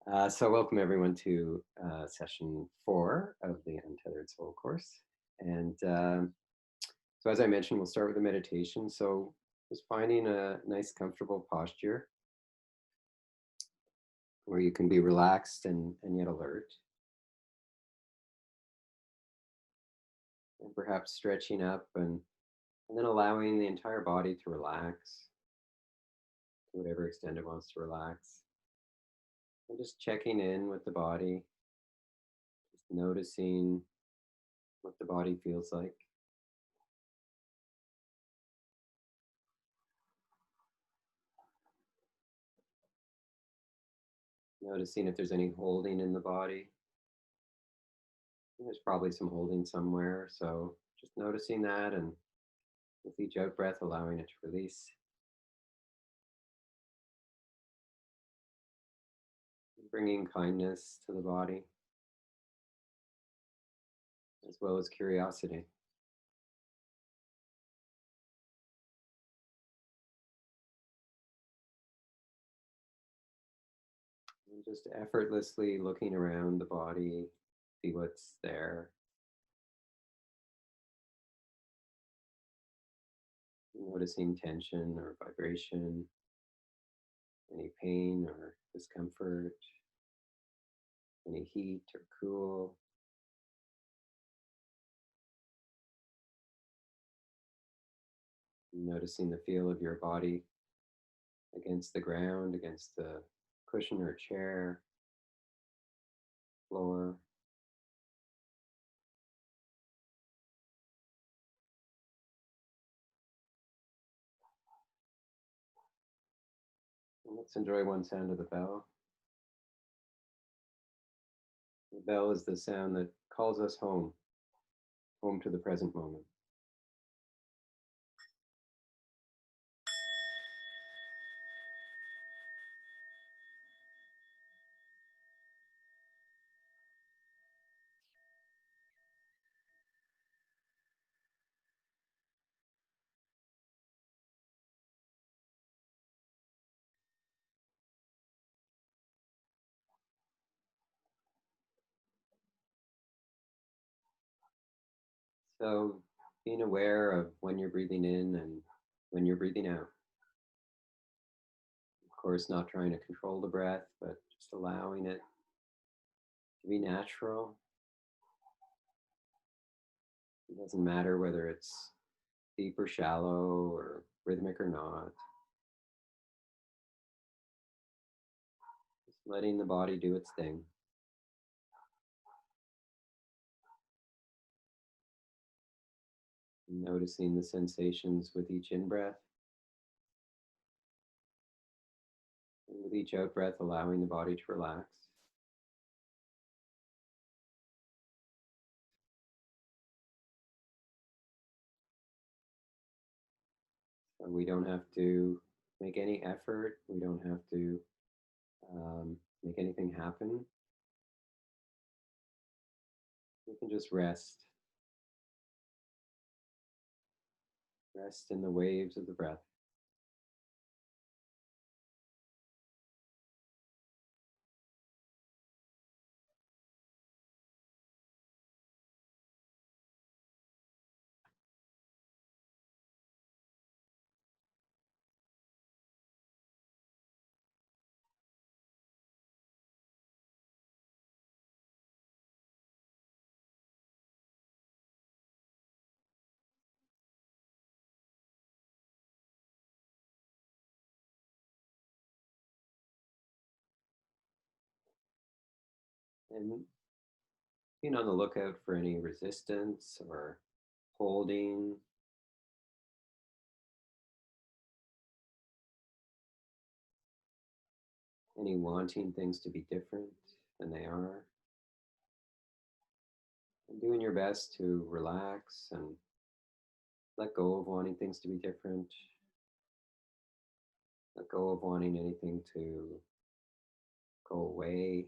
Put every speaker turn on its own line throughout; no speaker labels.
So welcome everyone to session 4 of the Untethered Soul course. And as I mentioned, we'll start with a meditation. So just finding a nice, comfortable posture where you can be relaxed and yet alert, and perhaps stretching up and then allowing the entire body to relax to whatever extent it wants to relax. And just checking in with the body, just noticing what the body feels like. Noticing if there's any holding in the body. There's probably some holding somewhere. So just noticing that, and with each out breath, allowing it to release, bringing kindness to the body as well as curiosity. And just effortlessly looking around the body, see what's there, noticing tension or vibration, any pain or discomfort, any heat or cool. Noticing the feel of your body against the ground, against the cushion or chair, floor. And let's enjoy one sound of the bell. The bell is the sound that calls us home, home to the present moment. So, being aware of when you're breathing in and when you're breathing out. Of course, not trying to control the breath, but just allowing it to be natural. It doesn't matter whether it's deep or shallow or rhythmic or not. Just letting the body do its thing. Noticing the sensations with each in breath, and with each out breath, allowing the body to relax. So we don't have to make any effort. We don't have to make anything happen. We can just rest in the waves of the breath. And being on the lookout for any resistance or holding, any wanting things to be different than they are, and doing your best to relax and let go of wanting things to be different, let go of wanting anything to go away,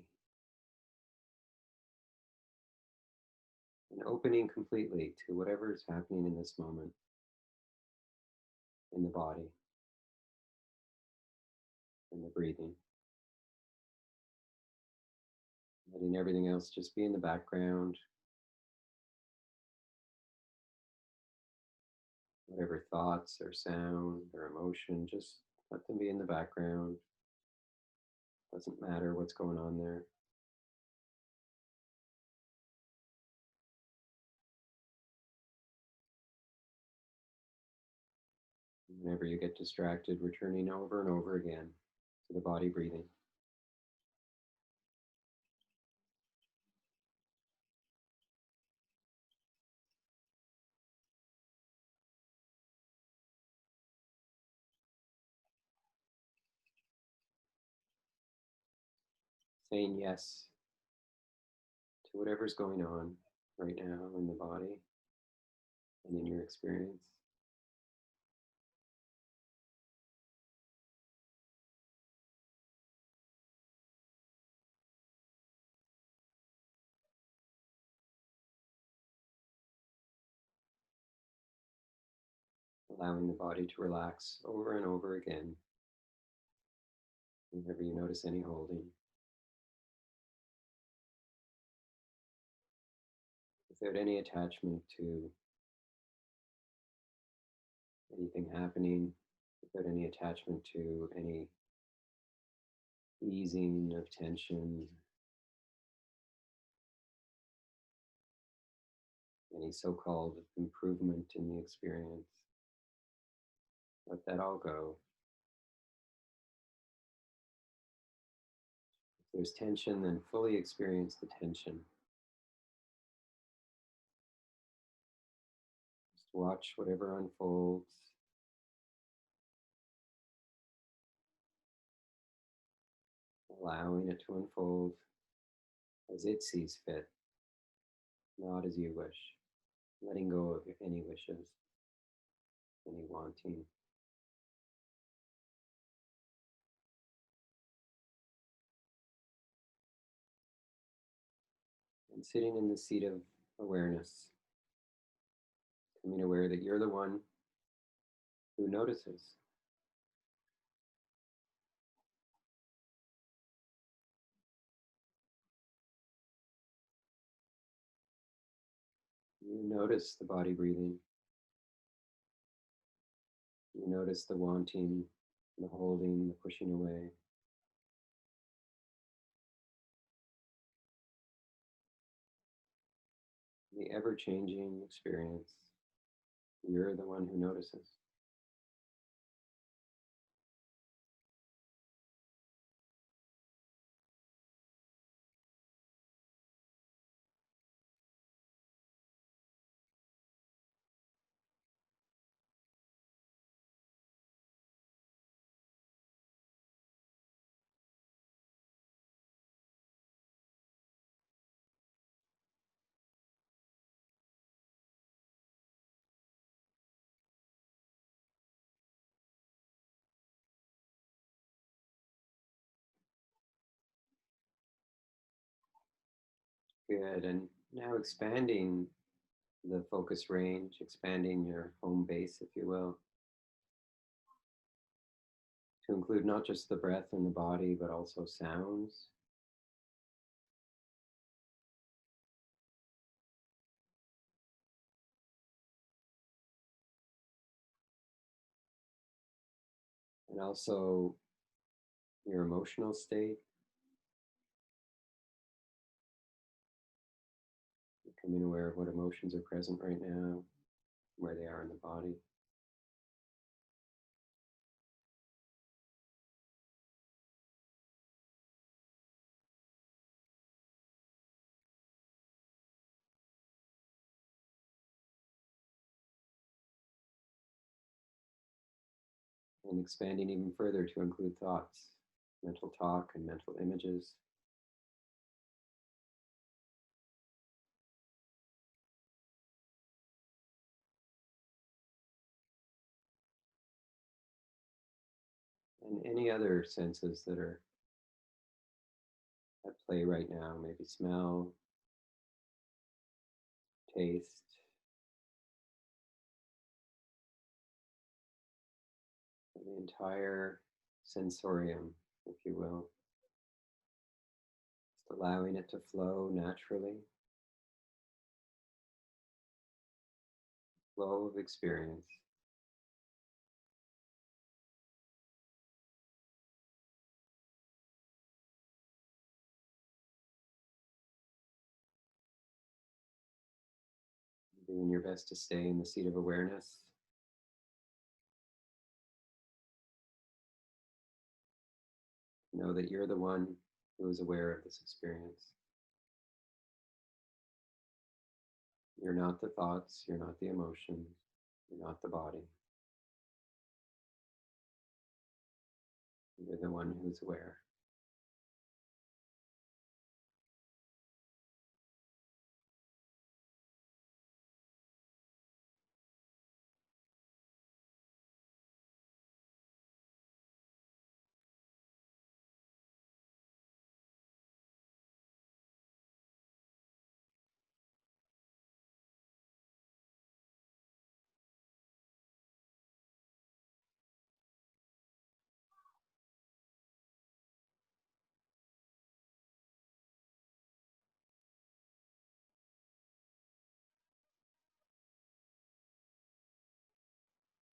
and opening completely to whatever is happening in this moment in the body and the breathing. letting everything else just be in the background. Whatever thoughts or sound or emotion, just let them be in the background. Doesn't matter what's going on there. Whenever you get distracted, returning over and over again to the body breathing. Saying yes to whatever's going on right now in the body and in your experience. Allowing the body to relax over and over again whenever you notice any holding, without any attachment to anything happening, without any attachment to any easing of tension, any so called improvement in the experience. Let that all go. If there's tension, then fully experience the tension. Just watch whatever unfolds, allowing it to unfold as it sees fit, not as you wish. Letting go of any wishes, any wanting. And sitting in the seat of awareness, becoming aware that you're the one who notices. You notice the body breathing. You notice the wanting, the holding, the pushing away. The ever changing experience. You're the one who notices. Good. And now expanding the focus range, expanding your home base, if you will, to include not just the breath and the body, but also sounds. And also your emotional state, becoming aware of what emotions are present right now, where they are in the body. And expanding even further to include thoughts, mental talk, and mental images. And any other senses that are at play right now, maybe smell, taste, the entire sensorium, if you will, just allowing it to flow naturally, flow of experience. Doing your best to stay in the seat of awareness. Know that you're the one who is aware of this experience. You're not the thoughts, you're not the emotions, you're not the body. You're the one who's aware.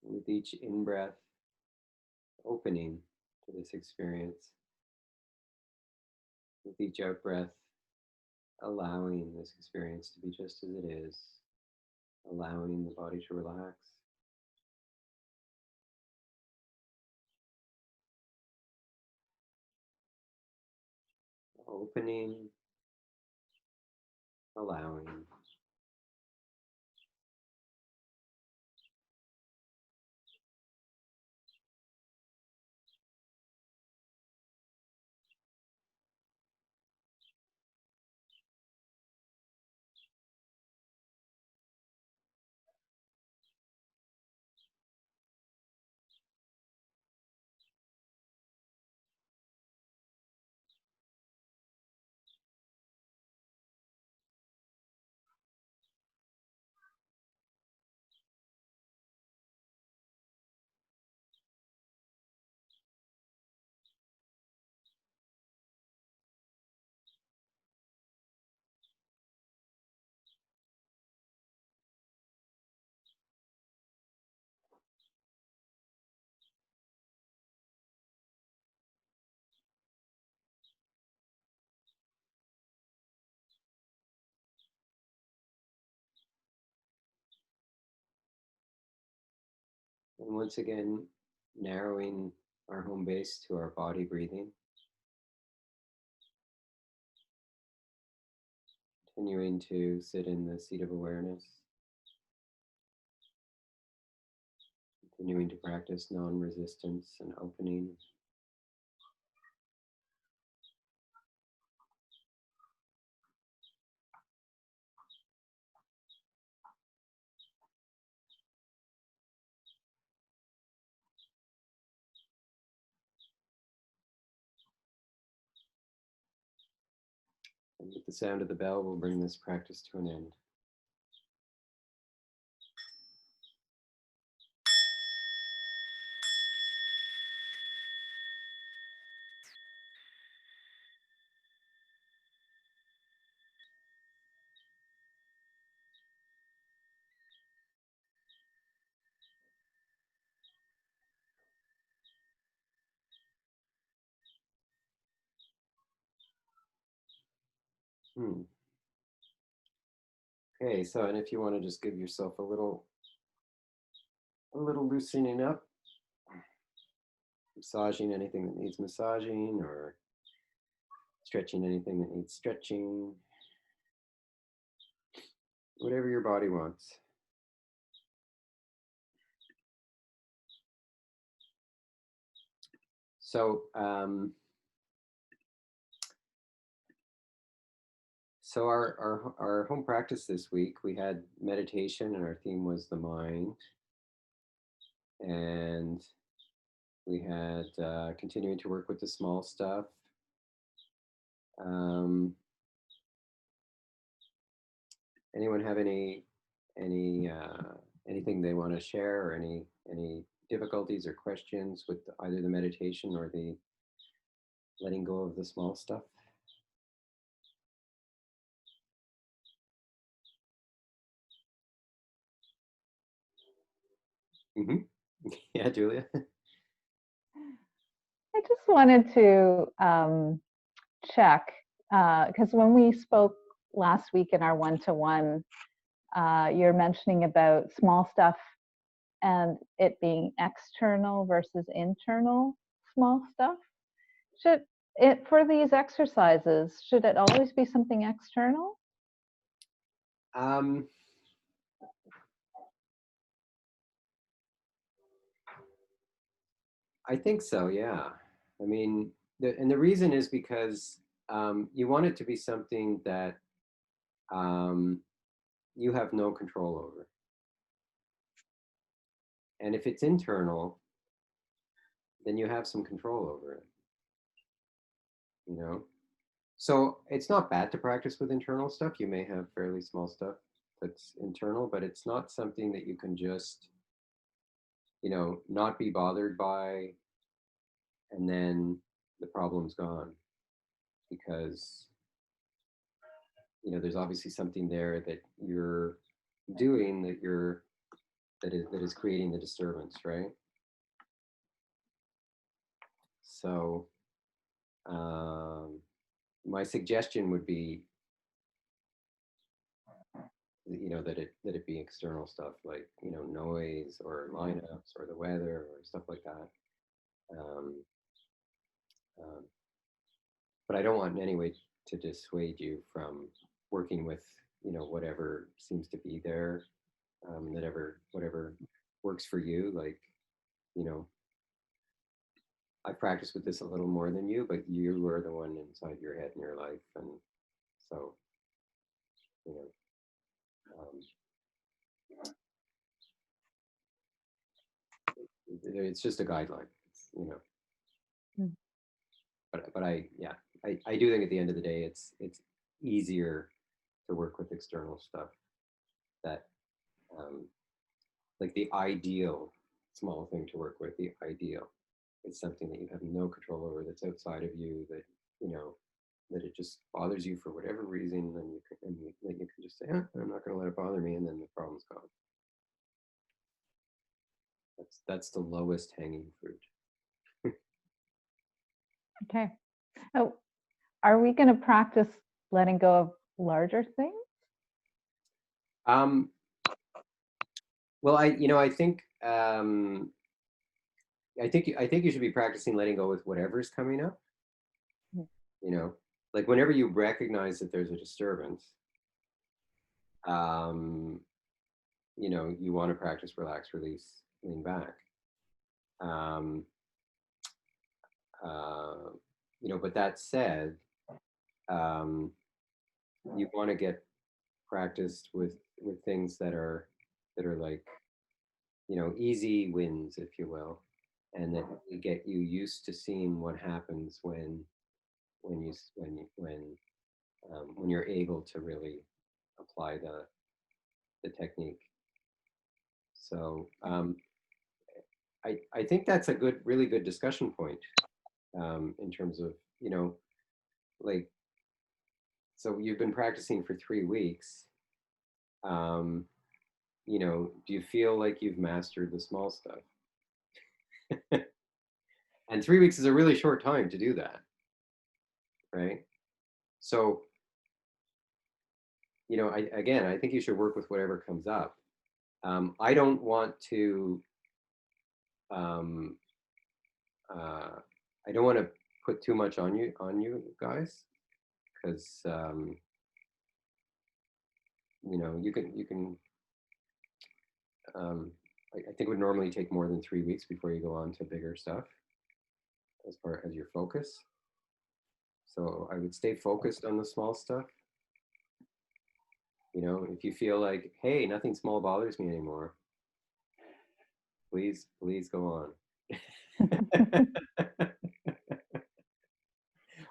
With each in breath, opening to this experience. With each out breath, allowing this experience to be just as it is, allowing the body to relax. Opening, allowing. And once again, narrowing our home base to our body breathing, continuing to sit in the seat of awareness, continuing to practice non resistance and opening. And with the sound of the bell, we'll bring this practice to an end. Hmm. Okay, so and if you want to just give yourself a little loosening up, massaging anything that needs massaging or stretching anything that needs stretching, whatever your body wants. So, our home practice this week, we had meditation, and our theme was the mind, and we had continuing to work with the small stuff. Um, Anyone have any anything they want to share, or any difficulties or questions with either the meditation or the letting go of the small stuff? Hmm. Yeah, Julia.
I just wanted to check because when we spoke last week in our one-to-one, you're mentioning about small stuff and it being external versus internal small stuff. Should it, for these exercises, should it always be something external?
Um, I think so. Yeah. I mean, and the reason is because you want it to be something that um, you have no control over. And if it's internal, then you have some control over it, you know? So it's not bad to practice with internal stuff. You may have fairly small stuff that's internal, but it's not something that you can just, not be bothered by, and then the problem's gone because, there's obviously something there that you're doing that is creating the disturbance, right? So um, my suggestion would be, that it be external stuff like noise or lineups or the weather or stuff like that. Um, um, but I don't want in any way to dissuade you from working with whatever seems to be there, whatever works for you. Like you know, I practice with this a little more than you, but you are the one inside your head and your life, and so you know, um, it's just a guideline.
Mm.
But I do think at the end of the day, it's easier to work with external stuff that um, like the ideal small thing to work with, the ideal is something that you have no control over, that's outside of you, that you know that it just bothers you for whatever reason, and that you can just say, I'm not going to let it bother me, and then the problem's gone. That's the lowest hanging fruit.
Okay. Oh, are we going to practice letting go of larger things?
um, well, I think you should be practicing letting go with whatever's coming up.
Mm.
You know, like whenever you recognize that there's a disturbance, um, you want to practice relax, release, lean back. Um, uh, but that said, um, you want to get practiced with things that are like easy wins, if you will, and that really get you used to seeing what happens when you're able to really apply the technique. So I think that's a really good discussion point, in terms of like, so you've been practicing for 3 weeks. Um, do you feel like you've mastered the small stuff? And 3 weeks is a really short time to do that, right? So I think you should work with whatever comes up. I don't want to um, uh, I don't want to put too much on you guys, because you can I think it would normally take more than 3 weeks before you go on to bigger stuff as far as your focus. So I would stay focused on the small stuff. If you feel like, hey, nothing small bothers me anymore, please go on.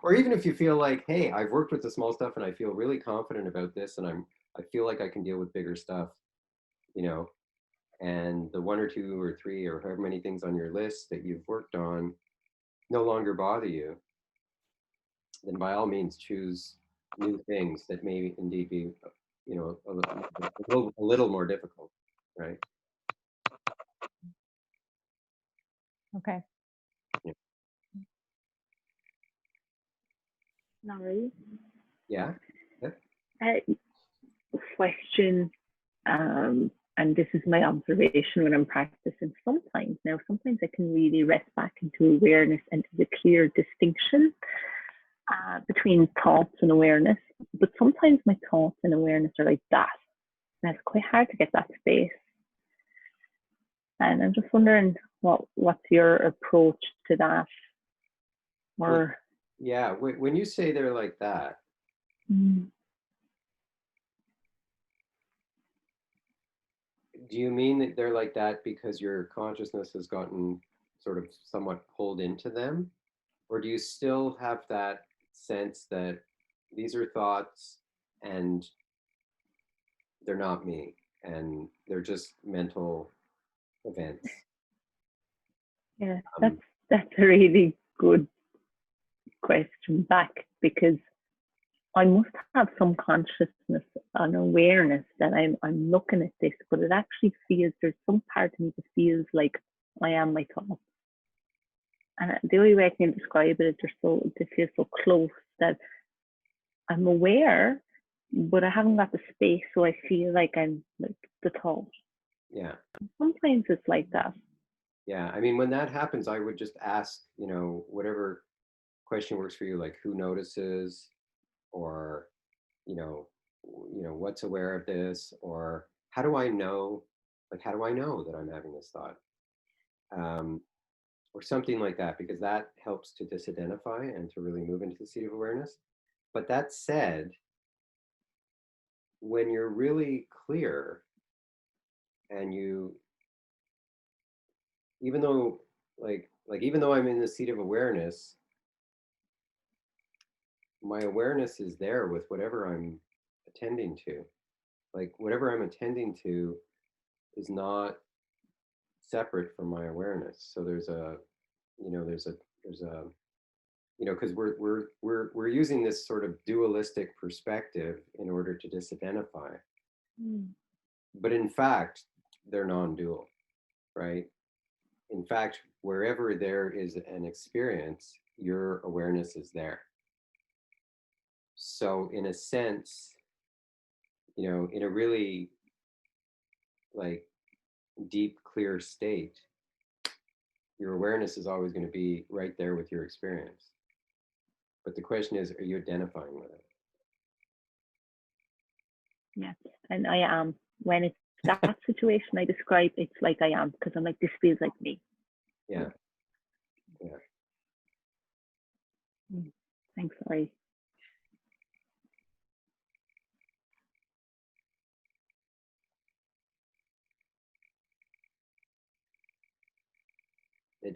Or even if you feel like, hey, I've worked with the small stuff and I feel really confident about this, and I feel like I can deal with bigger stuff, you know, and the one or two or three or however many things on your list that you've worked on no longer bother you, then by all means choose new things that may indeed be, a little more difficult, right?
Okay.
Laurie,
Yeah. Yeah.
Question, and this is my observation when I'm practicing. Sometimes I can really rest back into awareness and there's a clear distinction between thoughts and awareness. But sometimes my thoughts and awareness are like that, and it's quite hard to get that space. And I'm just wondering what's your approach to that? Or
yeah, when you say they're like that, do you mean that they're like that because your consciousness has gotten sort of somewhat pulled into them? Or do you still have that sense that these are thoughts and they're not me and they're just mental events?
yeah, that's a really good question back, because I must have some consciousness and awareness that I'm looking at this, but it actually feels, there's some part of me that feels like I am my thoughts. And the only way I can describe it is they feel so close that I'm aware, but I haven't got the space, so I feel like I'm like the thought.
Yeah.
Sometimes it's like that.
Yeah. I mean, when that happens, I would just ask, whatever question works for you, like who notices, or, what's aware of this, or how do I know, how do I know that I'm having this thought? Or something like that, because that helps to disidentify and to really move into the seat of awareness. But that said, when you're really clear and even though even though I'm in the seat of awareness, my awareness is there with whatever I'm attending to. Like whatever I'm attending to is not separate from my awareness. So there's a because we're using this sort of dualistic perspective in order to disidentify. But in fact, they're non-dual, right? In fact, wherever there is an experience, your awareness is there. So in a sense, in a really deep, clear state, your awareness is always going to be right there with your experience. But the question is, are you identifying with it?
Yeah, and I am. When it's that situation I describe, it's like I am, because I'm like, this feels like me.
Yeah.
Thanks, sorry.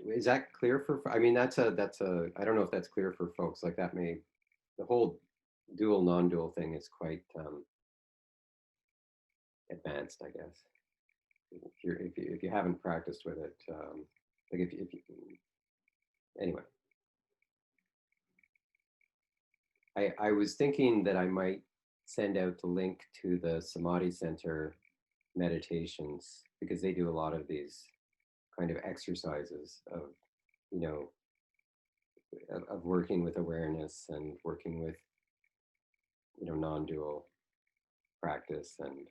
Is that clear for? I mean, that's a. I don't know if that's clear for folks. Like that may, the whole dual non-dual thing is quite advanced, I guess. If you haven't practiced with it, if you anyway. I was thinking that I might send out the link to the Samadhi Center meditations, because they do a lot of these kind of exercises of, of working with awareness and working with, non-dual practice. And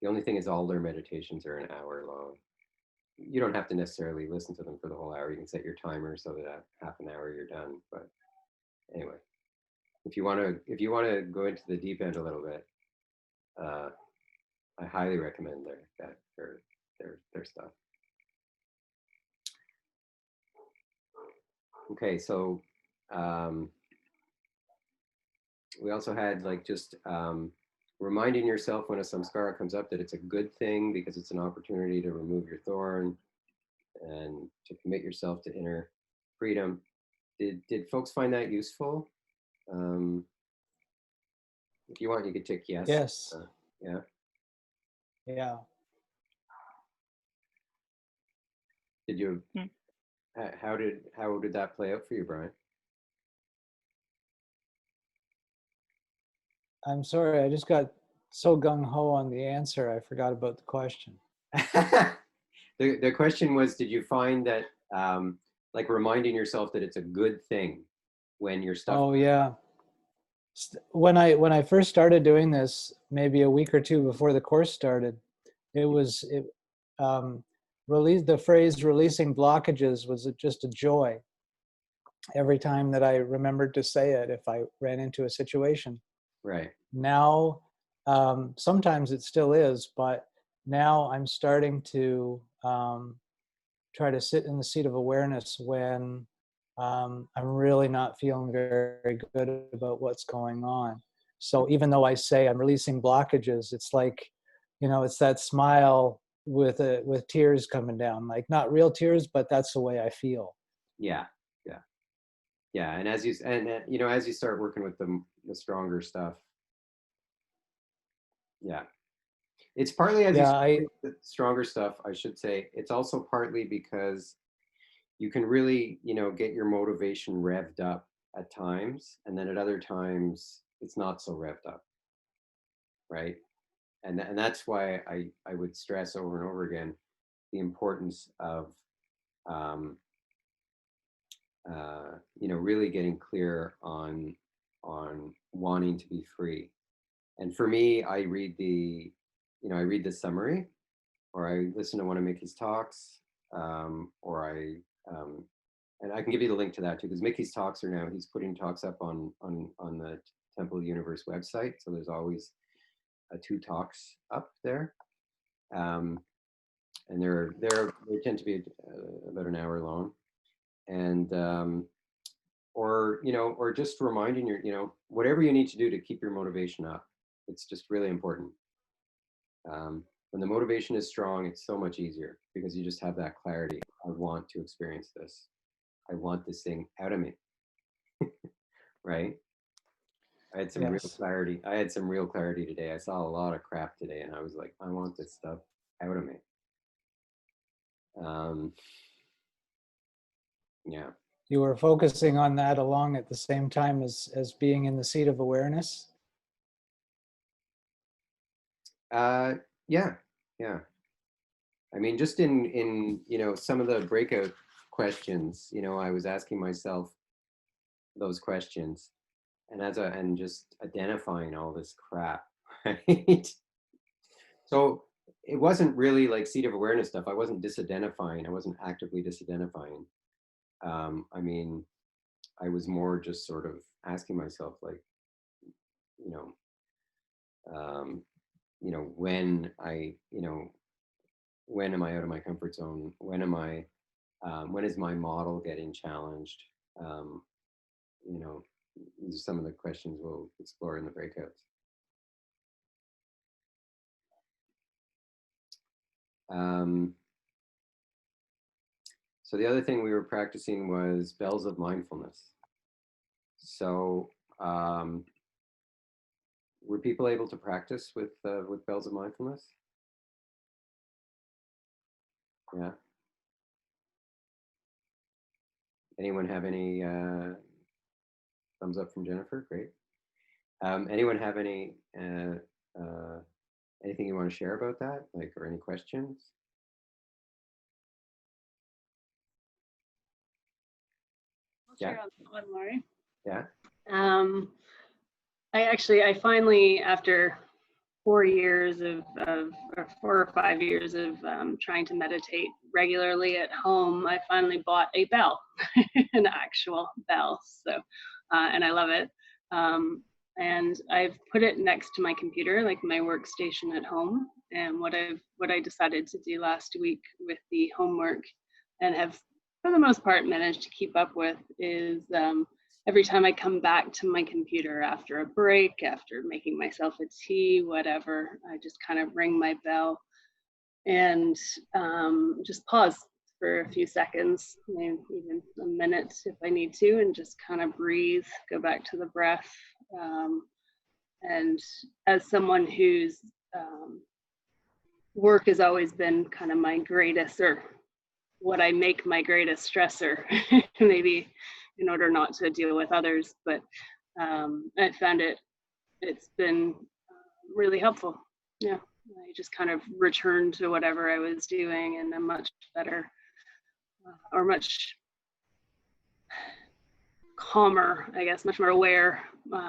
the only thing is all their meditations are an hour long. You don't have to necessarily listen to them for the whole hour. You can set your timer so that at half an hour you're done. But anyway, if you want to go into the deep end a little bit, I highly recommend their stuff. Okay, so we also had just reminding yourself when a samskara comes up that it's a good thing, because it's an opportunity to remove your thorn and to commit yourself to inner freedom. Did folks find that useful? If you want, you could tick yes.
Yes.
Yeah.
Yeah.
Did you? How did that play out for you, Brian?
I'm sorry, I just got so gung-ho on the answer, I forgot about the question.
The question was, did you find that like reminding yourself that it's a good thing when you're stuck?
Oh yeah. When I first started doing this, maybe a week or two before the course started, it release the phrase "releasing blockages" was just a joy every time that I remembered to say it if I ran into a situation.
Right.
Now, sometimes it still is, but now I'm starting to try to sit in the seat of awareness when I'm really not feeling very good about what's going on. So even though I say I'm releasing blockages, it's like, it's that smile with tears coming down, like not real tears, but that's the way I feel.
Yeah. Yeah. Yeah. And as as you start working with the stronger stuff, yeah, it's partly as you
Yeah,
start with the stronger stuff, I should say. It's also partly because you can really, get your motivation revved up at times, and then at other times it's not so revved up, right? And that's why I would stress over and over again the importance of um, really getting clear on wanting to be free. And for me, I read the summary, or I listen to one of Mickey's talks, or and I can give you the link to that too, because Mickey's talks he's putting talks up on the Temple of the Universe website. So there's always 2 talks up there. And they tend to be about an hour long. And, or just reminding whatever you need to do to keep your motivation up. It's just really important. When the motivation is strong, it's so much easier because you just have that clarity. I want to experience this. I want this thing out of me. Right? I had some real
yes.
clarity. I had some real clarity today. I saw a lot of crap today, and I was like, I want this stuff out of me. Yeah.
You were focusing on that along at the same time as being in the seat of awareness.
Yeah. Yeah. I mean, just in some of the breakout questions, I was asking myself those questions, and just identifying all this crap, right? So it wasn't really like seat of awareness stuff. I wasn't disidentifying. I wasn't actively disidentifying. I mean, I was more just sort of asking myself, like, you know, um, when when am I out of my comfort zone? When is my model getting challenged? Um, you know, these are some of the questions we'll explore in the breakouts. So the other thing we were practicing was bells of mindfulness. So were people able to practice with bells of mindfulness? Yeah. Anyone have any thumbs up from Jennifer? Great. Anyone have anything you want to share about that, like, or any questions?
I'll share on that one, Laurie.
Yeah.
I finally, after 4 years or 4 or 5 years of trying to meditate regularly at home, I finally bought a bell, an actual bell. So, and I love it. And I've put it next to my computer, like my workstation at home. And what I decided to do last week with the homework, and have for the most part managed to keep up with, is every time I come back to my computer after a break, after making myself a tea, whatever, I just kind of ring my bell and just pause for a few seconds, maybe even a minute if I need to, and just kind of breathe, go back to the breath. And as someone whose work has always been kind of my greatest, or what I make my greatest stressor, maybe in order not to deal with others, but I found it's been really helpful. Yeah, I just kind of returned to whatever I was doing in a much better or much calmer, I guess, much more aware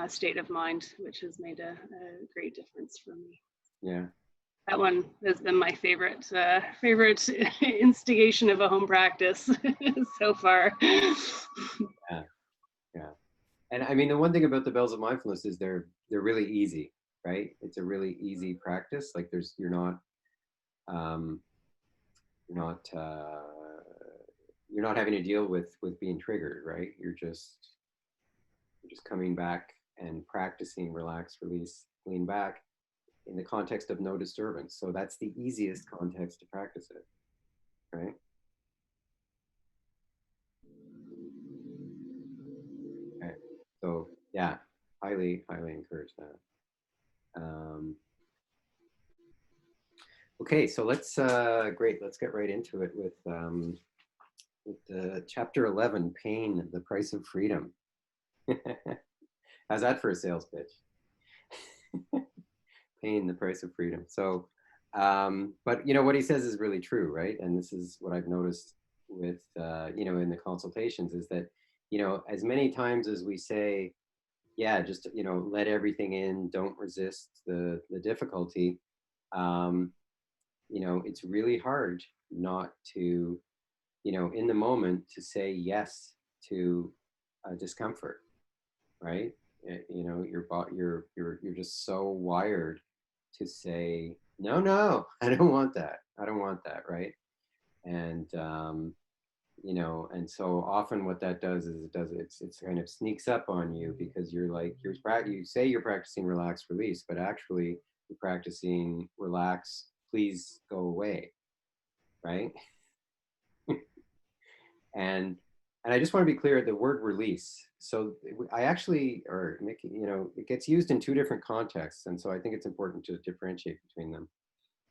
state of mind, which has made a great difference for me.
Yeah.
That one has been my favorite instigation of a home practice so far.
Yeah. Yeah. And I mean, the one thing about the bells of mindfulness is they're really easy, right? It's a really easy practice. Like you're not you're not you're not having to deal with being triggered, right? You're just coming back and practicing relax, release, lean back in the context of no disturbance. So that's the easiest context to practice it, right? Okay. So yeah, highly encourage that. Okay, so let's great. Let's get right into it with chapter 11, pain, the price of freedom. How's that for a sales pitch? Pain, the price of freedom. So, but you know what he says is really true, right? And this is what I've noticed with you know, in the consultations, is that, you know, as many times as we say, yeah, just, you know, let everything in, don't resist the difficulty. You know, it's really hard not to, you know, in the moment, to say yes to discomfort, right? You know, you're just so wired to say no, I don't want that, right? And you know, and so often what that does is it's kind of sneaks up on you, because you're like, you say you're practicing relax release, but actually you're practicing relax please go away, right? and I just want to be clear, the word release, so I actually, or you know, it gets used in two different contexts, and so I think it's important to differentiate between them.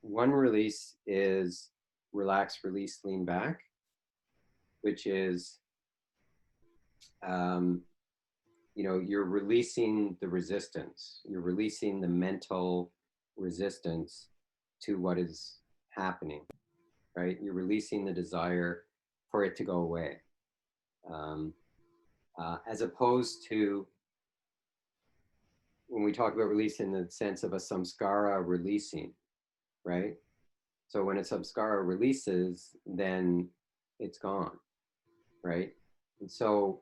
One release is relax, release, lean back, which is you know, you're releasing the resistance, you're releasing the mental resistance to what is happening, right? You're releasing the desire for it to go away. As opposed to when we talk about release in the sense of a samskara releasing, right? So when a samskara releases, then it's gone, right? And so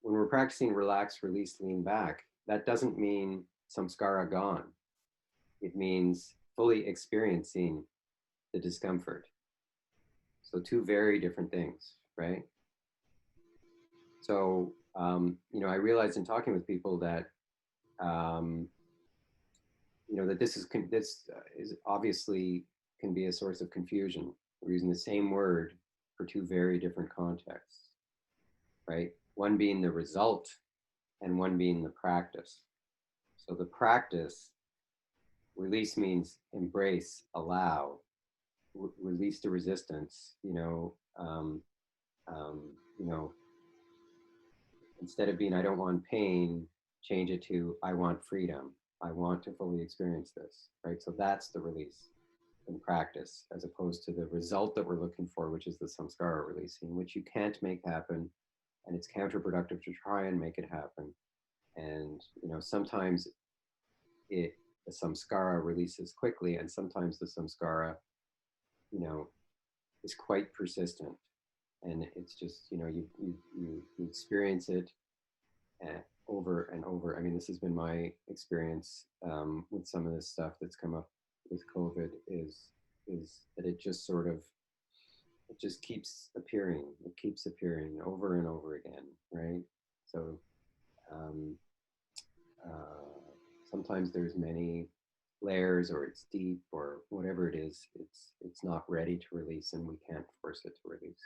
when we're practicing relax, release, lean back, that doesn't mean samskara gone. It means fully experiencing the discomfort. So two very different things, right? So, you know, I realized in talking with people that, you know, that this is obviously can be a source of confusion. We're using the same word for two very different contexts, right? One being the result and one being the practice. So the practice, release means embrace, allow, release the resistance, you know, you know, instead of being, I don't want pain, change it to, I want freedom. I want to fully experience this, right? So that's the release in practice, as opposed to the result that we're looking for, which is the samskara releasing, which you can't make happen. And it's counterproductive to try and make it happen. And, you know, sometimes the samskara releases quickly, and sometimes the samskara, you know, is quite persistent. And it's just, you know, you experience it over and over. I mean, this has been my experience with some of this stuff that's come up with COVID, is that it just sort of, it just keeps appearing. It keeps appearing over and over again, right? So sometimes there's many layers, or it's deep, or whatever it is. It's not ready to release, and we can't force it to release.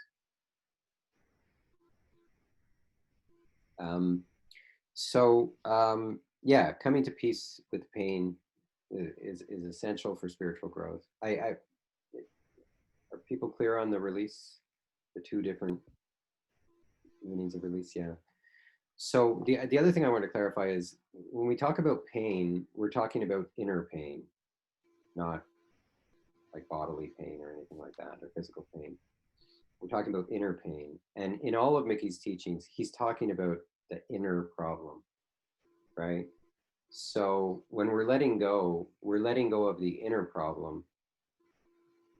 So yeah, coming to peace with pain is essential for spiritual growth. Are people clear on the release, the two different meanings of release? Yeah. So the other thing I want to clarify is, when we talk about pain, we're talking about inner pain, not like bodily pain or anything like that, or physical pain. We're talking about inner pain. And in all of Mickey's teachings, he's talking about the inner problem, right? So when we're letting go of the inner problem.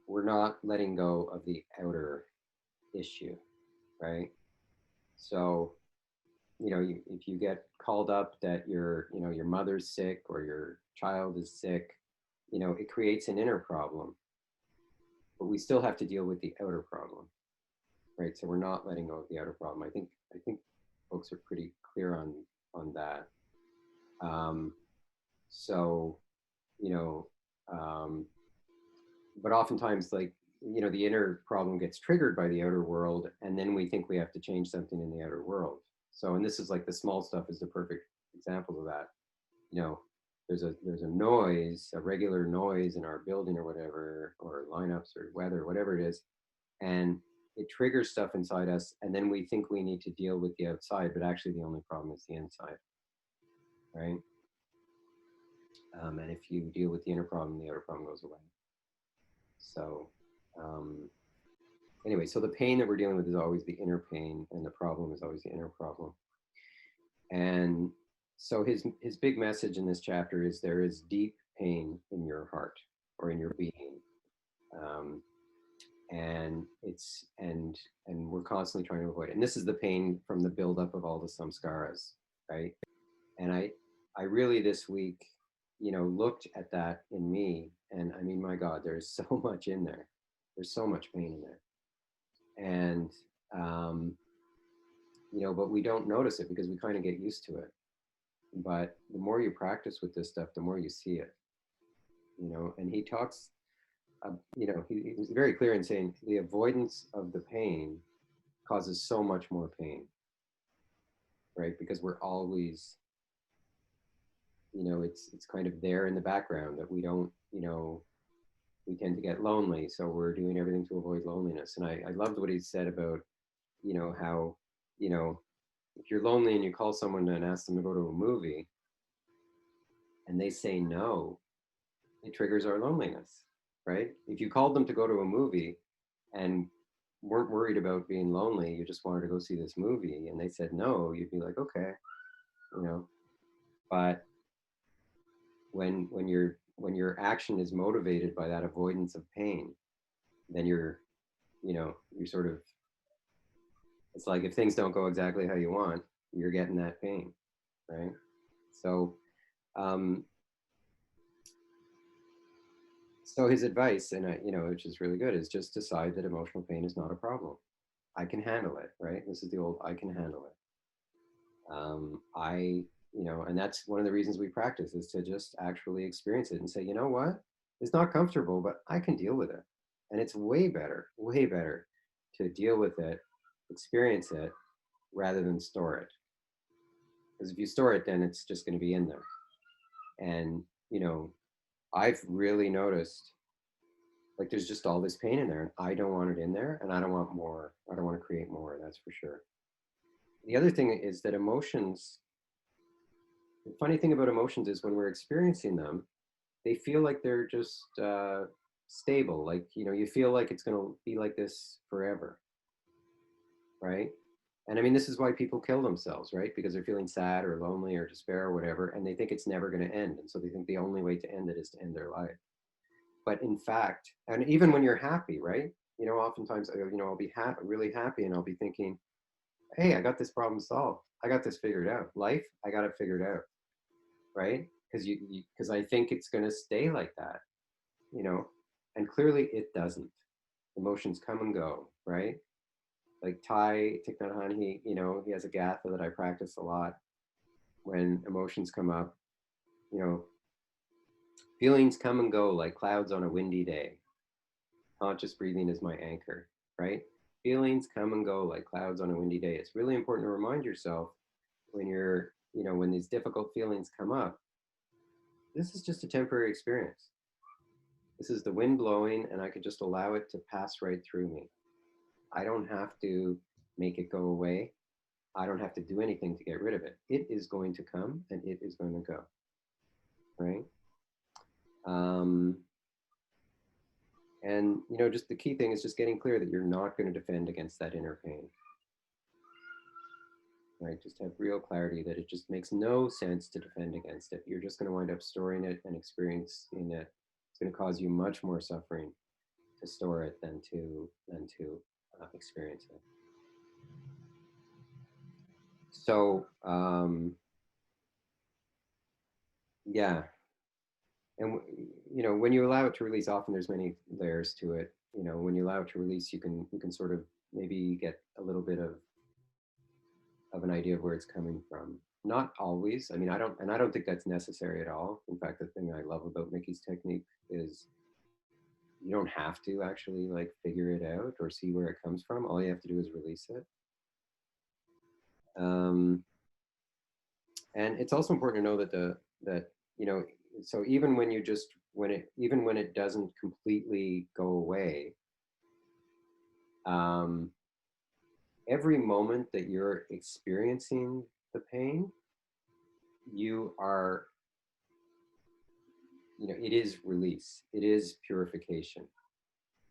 We're not letting go of the outer issue, right? So, if you get called up that your mother's sick or your child is sick, it creates an inner problem, but we still have to deal with the outer problem, right? So we're not letting go of the outer problem. I think folks are pretty clear on that. So, you know, um, but oftentimes, like, the inner problem gets triggered by the outer world, and then we think we have to change something in the outer world. So, and this is like the small stuff is the perfect example of that. There's a noise, a regular noise in our building or whatever, or lineups or weather, whatever it is, and it triggers stuff inside us, and then we think we need to deal with the outside, but actually the only problem is the inside, right? And if you deal with the inner problem, the outer problem goes away. So anyway, so the pain that we're dealing with is always the inner pain, and the problem is always the inner problem. And so his big message in this chapter is there is deep pain in your heart or in your being, and we're constantly trying to avoid it. And this is the pain from the buildup of all the samskaras, right? And I really this week, looked at that in me, and I mean, my God, there's so much in there. There's so much pain in there, and but we don't notice it because we kind of get used to it. But the more you practice with this stuff, the more you see it. And he talks. He's very clear in saying the avoidance of the pain causes so much more pain, right? Because we're always, it's kind of there in the background that we don't, we tend to get lonely, so we're doing everything to avoid loneliness. And I loved what he said about, how, if you're lonely and you call someone and ask them to go to a movie and they say no, it triggers our loneliness, right? If you called them to go to a movie and weren't worried about being lonely, you just wanted to go see this movie and they said no, you'd be like, okay, but when your action is motivated by that avoidance of pain, then you're sort of, it's like if things don't go exactly how you want, you're getting that pain, right? So so his advice, and which is really good, is just decide that emotional pain is not a problem. I can handle it, right? This is the old I can handle it. And that's one of the reasons we practice, is to just actually experience it and say, you know what? It's not comfortable, but I can deal with it. And it's way better to deal with it, experience it, rather than store it. Because if you store it, then it's just going to be in there. And, I've really noticed, like, there's just all this pain in there, and I don't want it in there, and I don't want more. I don't want to create more, that's for sure. The other thing is that emotions, the funny thing about emotions is when we're experiencing them, they feel like they're just stable. Like, you feel like it's going to be like this forever, right? And I mean, this is why people kill themselves, right? Because they're feeling sad or lonely or despair or whatever, and they think it's never going to end. And so they think the only way to end it is to end their life. But in fact, and even when you're happy, right? Oftentimes, I'll be really happy, and I'll be thinking, hey, I got this problem solved. I got this figured out. Life, I got it figured out, right? Because I think it's going to stay like that, and clearly it doesn't. Emotions come and go, right? Like Thich Nhat Hanh, he has a gatha that I practice a lot. When emotions come up, feelings come and go like clouds on a windy day. Conscious breathing is my anchor, right? Feelings come and go like clouds on a windy day. It's really important to remind yourself when you're, when these difficult feelings come up, this is just a temporary experience. This is the wind blowing, and I could just allow it to pass right through me. I don't have to make it go away. I don't have to do anything to get rid of it. It is going to come and it is going to go, right? And, you know, just the key thing is just getting clear that you're not going to defend against that inner pain. Right? Just have real clarity that it just makes no sense to defend against it. You're just going to wind up storing it and experiencing it. It's going to cause you much more suffering to store it than to experience it. So yeah, and you know, when you allow it to release, often there's many layers to it. You know, when you allow it to release, you can sort of maybe get a little bit of an idea of where it's coming from. Not always. I mean, I don't think that's necessary at all. In fact, the thing I love about Mickey's technique is you don't have to actually like figure it out or see where it comes from. All you have to do is release it. And it's also important to know that you know, so even when you just even when it doesn't completely go away, every moment that you're experiencing the pain, you are, you know, it is release, it is purification,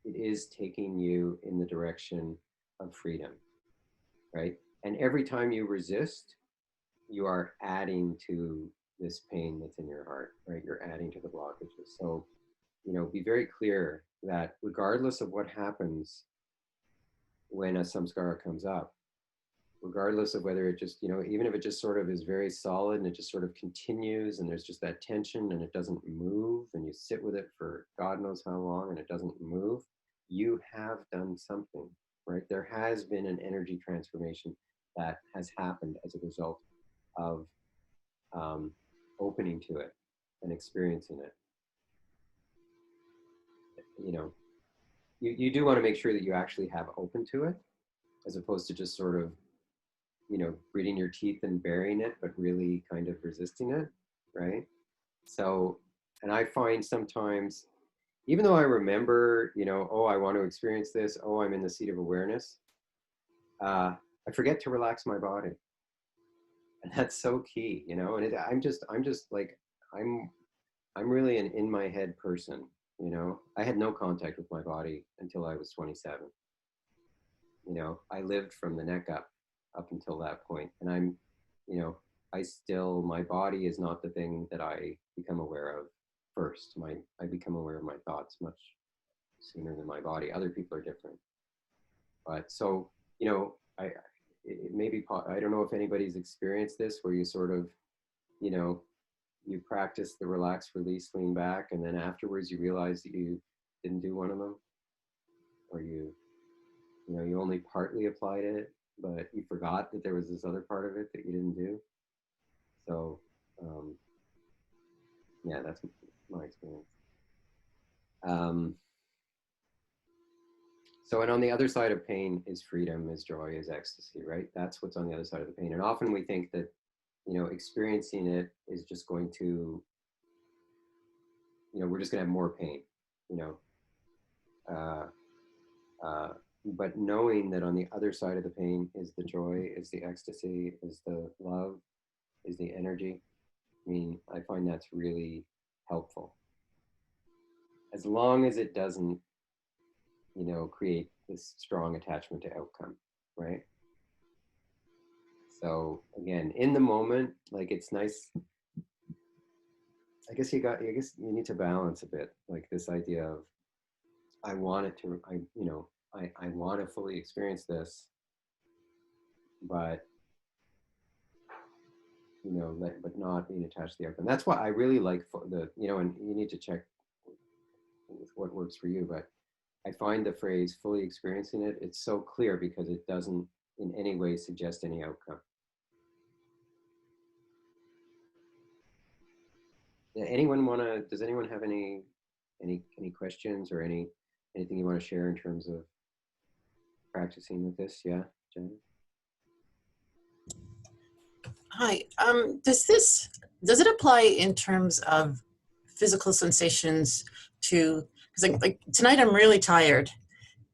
it is taking you in the direction of freedom, right? And every time you resist, you are adding to this pain that's in your heart, right? You're adding to the blockages. So, you know, be very clear that regardless of what happens when a samskara comes up, regardless of whether it just, you know, even if it just sort of is very solid and it just sort of continues and there's just that tension and it doesn't move and you sit with it for God knows how long and it doesn't move, you have done something, right? There has been an energy transformation that has happened as a result of opening to it and experiencing it. You know, you do want to make sure that you actually have open to it, as opposed to just sort of, you know, gritting your teeth and burying it, but really kind of resisting it, right? So, and I find sometimes, even though I remember, you know, oh, I want to experience this, oh, I'm in the seat of awareness, I forget to relax my body. And that's so key, you know, and I'm just like, I'm really an in my head person, you know. I had no contact with my body until I was 27. You know, I lived from the neck up until that point. And I'm, you know, my body is not the thing that I become aware of first. I become aware of my thoughts much sooner than my body. Other people are different. But so, you know, it may be, I don't know if anybody's experienced this where you sort of, you know, you practice the relax, release, lean back, and then afterwards you realize that you didn't do one of them, or you know, you only partly applied it, but you forgot that there was this other part of it that you didn't do. So, yeah, that's my experience. So, and on the other side of pain is freedom, is joy, is ecstasy, right? That's what's on the other side of the pain. And often we think that, you know, experiencing it is just going to, you know, we're just going to have more pain, you know. But knowing that on the other side of the pain is the joy, is the ecstasy, is the love, is the energy. I mean, I find that's really helpful. As long as it doesn't, you know, create this strong attachment to outcome, right? So again, in the moment, like it's nice. I guess you need to balance a bit, like this idea of, I want it to, you know, I want to fully experience this, but, you know, but not being attached to the outcome. That's why I really like the, you know, and you need to check with what works for you, but I find the phrase fully experiencing it, it's so clear because it doesn't in any way suggest any outcome. Yeah, does anyone have any questions or anything you want to share in terms of practicing with this? Yeah, Jen?
Hi, does it apply in terms of physical sensations to, because like tonight I'm really tired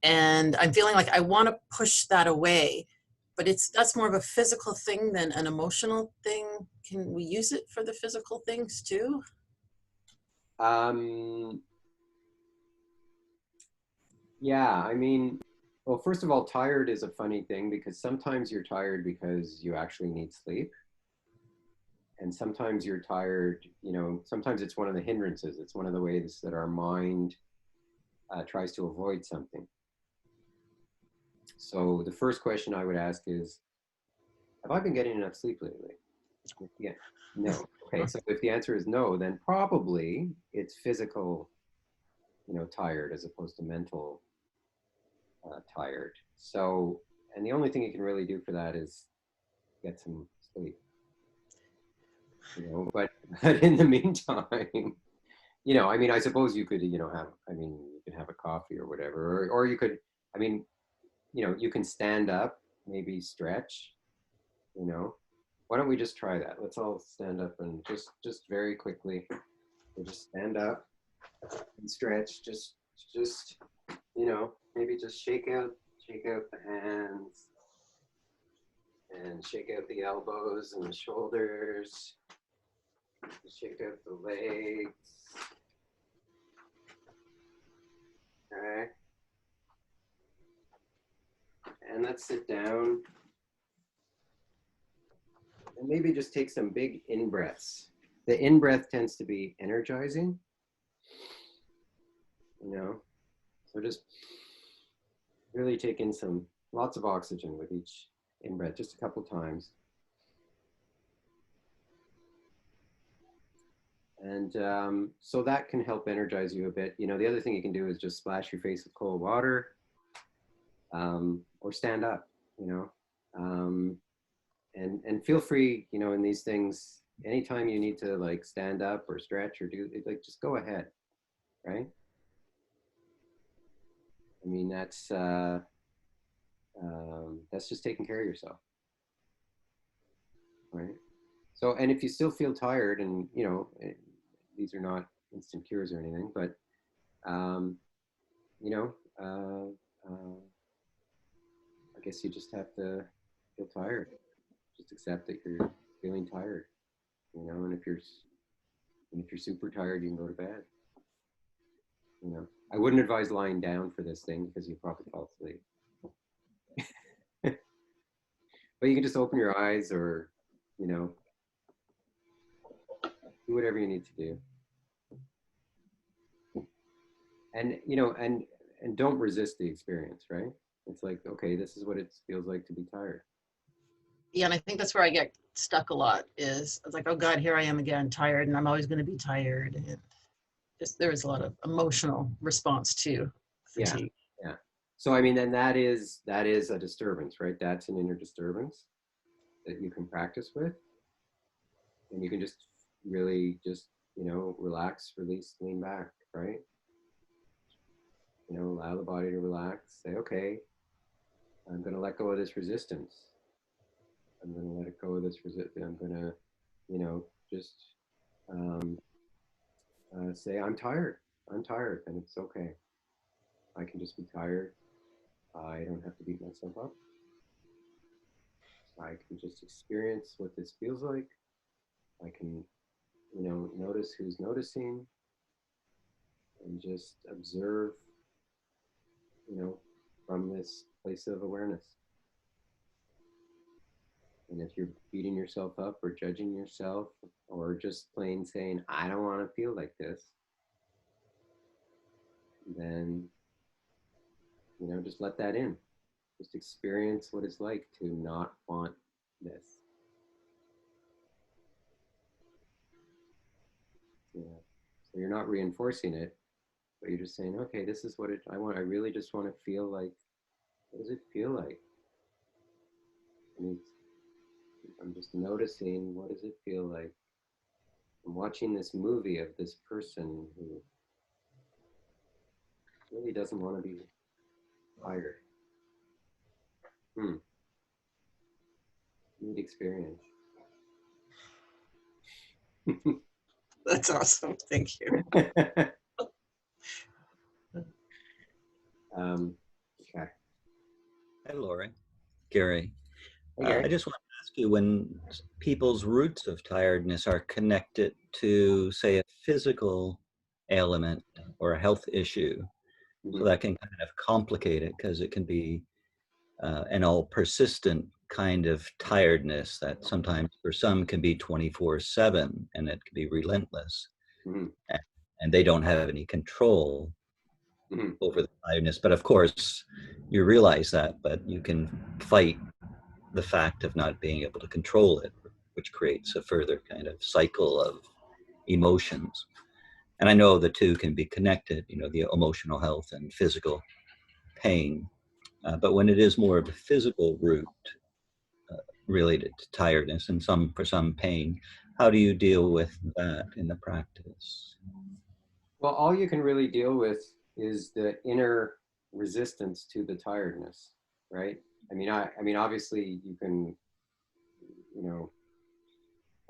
and I'm feeling like I want to push that away, but that's more of a physical thing than an emotional thing. Can we use it for the physical things too?
Yeah, I mean, well, first of all, tired is a funny thing because sometimes you're tired because you actually need sleep. And sometimes you're tired, sometimes it's one of the hindrances. It's one of the ways that our mind tries to avoid something. So the first question I would ask is, have I been getting enough sleep lately? Yeah, no. Okay, so if the answer is no, then probably it's physical, tired as opposed to mental tired. So, and the only thing you can really do for that is get some sleep, but, but in the meantime, I mean, I suppose you could, you can have a coffee or whatever, or you could, I mean, you can stand up, maybe stretch, you know. Why don't we just try that? Let's all stand up and just very quickly, we'll just stand up and stretch, just, maybe just shake out the hands and shake out the elbows and the shoulders, shake out the legs. Okay. And let's sit down and maybe just take some big in breaths. The in breath tends to be energizing, so just really take in lots of oxygen with each in breath, just a couple times. And so that can help energize you a bit. The other thing you can do is just splash your face with cold water, or stand up, and feel free, in these things, anytime you need to like stand up or stretch or do like, just go ahead, right? I mean, that's just taking care of yourself, right? So, and if you still feel tired, and these are not instant cures or anything, but um, you know, I guess you just have to feel tired. Just accept that you're feeling tired, and if you're super tired, you can go to bed. I wouldn't advise lying down for this thing because you probably fall asleep. But you can just open your eyes, or do whatever you need to do. And and don't resist the experience, right? It's like, okay, this is what it feels like to be tired.
Yeah, and I think that's where I get stuck a lot. Is it's like, oh God, here I am again, tired, and I'm always going to be tired. And just there is a lot of emotional response to fatigue.
Yeah. So I mean, then that is a disturbance, right? That's an inner disturbance that you can practice with, and you can just really just relax, release, lean back, right? Allow the body to relax. Say, okay, I'm going to let go of this resistance. I'm going to let it go of this resistance. I'm going to, just say, I'm tired. I'm tired, and it's okay. I can just be tired. I don't have to beat myself up. I can just experience what this feels like. I can, notice who's noticing, and just observe, from this place of awareness. And if you're beating yourself up or judging yourself, or just plain saying, I don't want to feel like this, then, just let that in. Just experience what it's like to not want this. Yeah. So you're not reinforcing it, but you're just saying, okay, this is what I want. I really just want to feel like, what does it feel like? And I'm just noticing, what does it feel like? I'm watching this movie of this person who really doesn't want to be tired. Neat experience.
That's awesome. Thank you.
Okay.
Hi, Lori. Gary.
Hey, Gary.
I just want to ask you, when people's roots of tiredness are connected to, say, a physical ailment or a health issue, So that can kind of complicate it because it can be an all persistent kind of tiredness that sometimes for some can be 24/7 and it can be relentless.
Mm-hmm.
And they don't have any control
Mm-hmm.
over the tiredness. But of course, you realize that, but you can fight the fact of not being able to control it, which creates a further kind of cycle of emotions. And I know the two can be connected, you know, the emotional health and physical pain. But when it is more of a physical root related to tiredness and for some pain, how do you deal with that in the practice?
Well, all you can really deal with is the inner resistance to the tiredness, right? I mean, obviously you can, you know,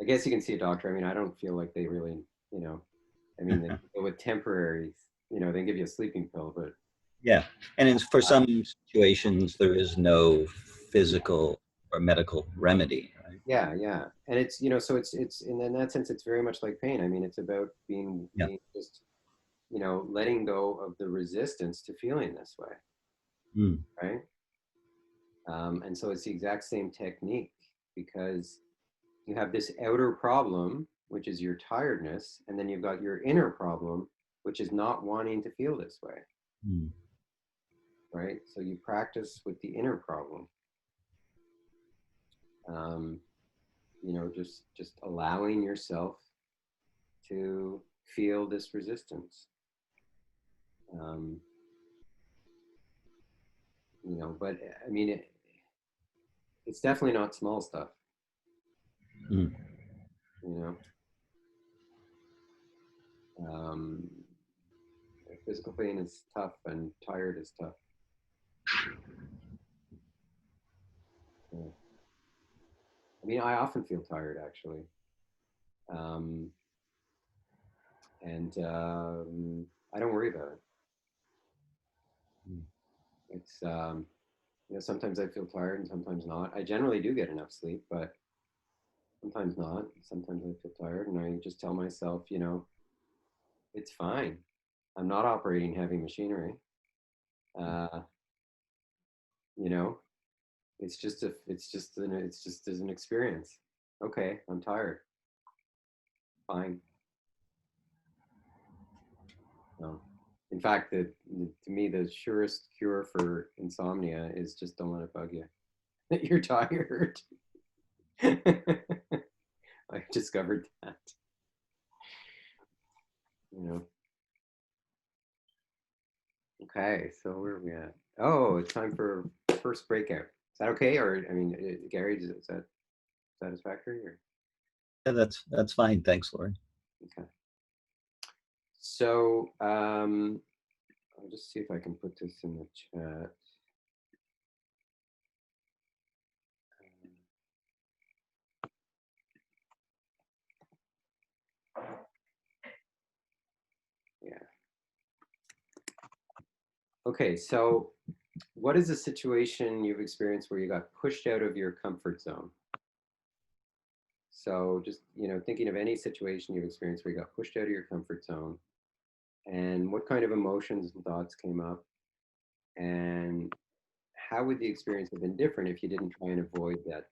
I guess you can see a doctor. I mean, I don't feel like they really, you know, I mean, they deal with temporary, you know, they give you a sleeping pill, but
Yeah, and for some situations, there is no physical or medical remedy, right?
yeah, yeah. And it's, you know, so it's in that sense, it's very much like pain. I mean, it's about
Yeah.
being just, you know, letting go of the resistance to feeling this way,
Mm.
right? And so it's the exact same technique because you have this outer problem, which is your tiredness, and then you've got your inner problem, which is not wanting to feel this way,
Mm.
right? So you practice with the inner problem. Um, you know, just allowing yourself to feel this resistance. Um, you know, but I mean, it's definitely not small stuff.
Mm.
You know, physical pain is tough, and tired is tough. Yeah. I mean, I often feel tired actually, um, and I don't worry about it.
Mm.
It's you know, sometimes I feel tired and sometimes not. I generally do get enough sleep, but sometimes not. Sometimes I feel tired, and I just tell myself, you know, it's fine. I'm not operating heavy machinery. Uh, you know, it's just as an experience. Okay, I'm tired. Fine. No. In fact, to me, the surest cure for insomnia is just don't let it bug you. You're tired. I discovered that. You know. Okay, so where are we at? Oh, it's time for first breakout. Is that okay? Or I mean, Gary, is that satisfactory? Or
Yeah, that's fine. Thanks, Laurie.
okay. So I'll just see if I can put this in the chat. Yeah. Okay, so what is a situation you've experienced where you got pushed out of your comfort zone? So just, you know, thinking of any situation you've experienced where you got pushed out of your comfort zone, and what kind of emotions and thoughts came up, and how would the experience have been different if you didn't try and avoid that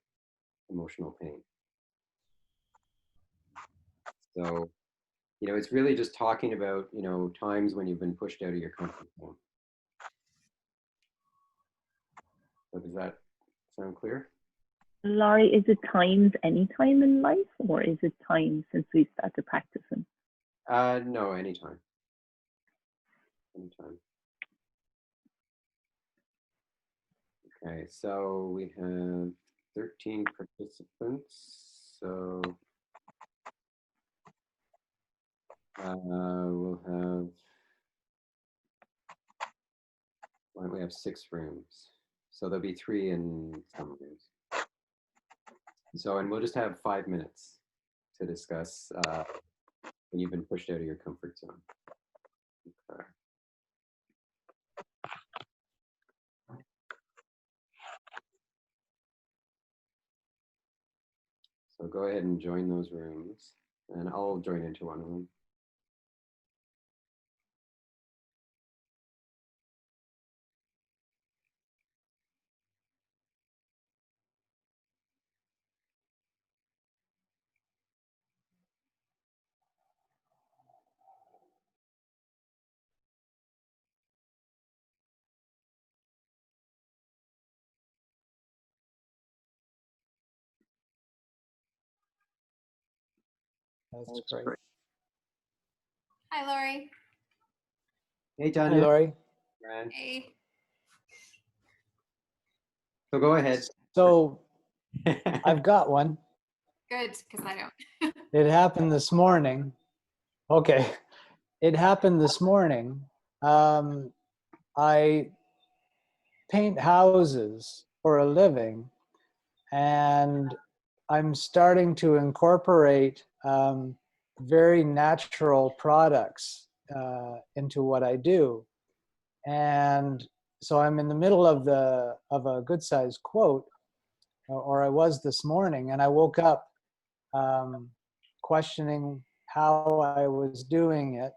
emotional pain? So, you know, it's really just talking about, you know, times when you've been pushed out of your comfort zone. So does that sound clear?
Laurie, is it times any time in life, or is it time since we started practicing?
No, anytime. Anytime. Okay, so we have 13 participants. So we'll have, why don't we have 6 rooms? So there'll be 3 in some rooms. So, and we'll just have 5 minutes to discuss when you've been pushed out of your comfort zone. Okay. So go ahead and join those rooms, and I'll join into one of them.
That's great.
Hi, Lori.
Hey,
Hi,
Tanya.
Lori.
Fran.
Hey.
So go ahead.
So I've got one.
Good, because I don't.
It happened this morning. Okay. It happened this morning. I paint houses for a living, and I'm starting to incorporate very natural products into what I do. And so I'm in the middle of a good sized quote, or I was this morning, and I woke up questioning how I was doing it.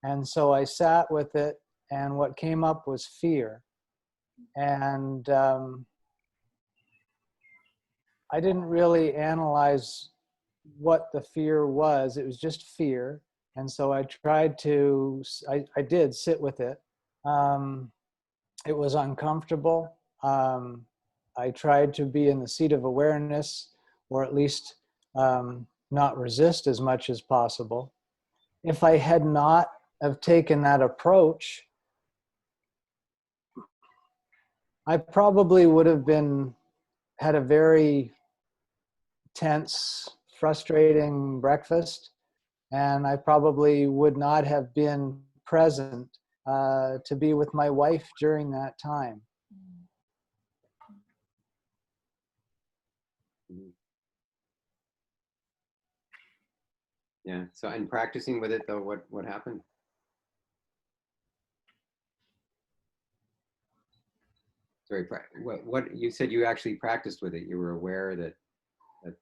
And so I sat with it, and what came up was fear. And I didn't really analyze what the fear was. It was just fear. And so I tried to, I did sit with it. It was uncomfortable. I tried to be in the seat of awareness, or at least not resist as much as possible. If I had not have taken that approach, I probably would have had a very tense, frustrating breakfast, and I probably would not have been present to be with my wife during that time.
Yeah. So, and practicing with it though, what happened? Sorry, what you said you actually practiced with it. You were aware that that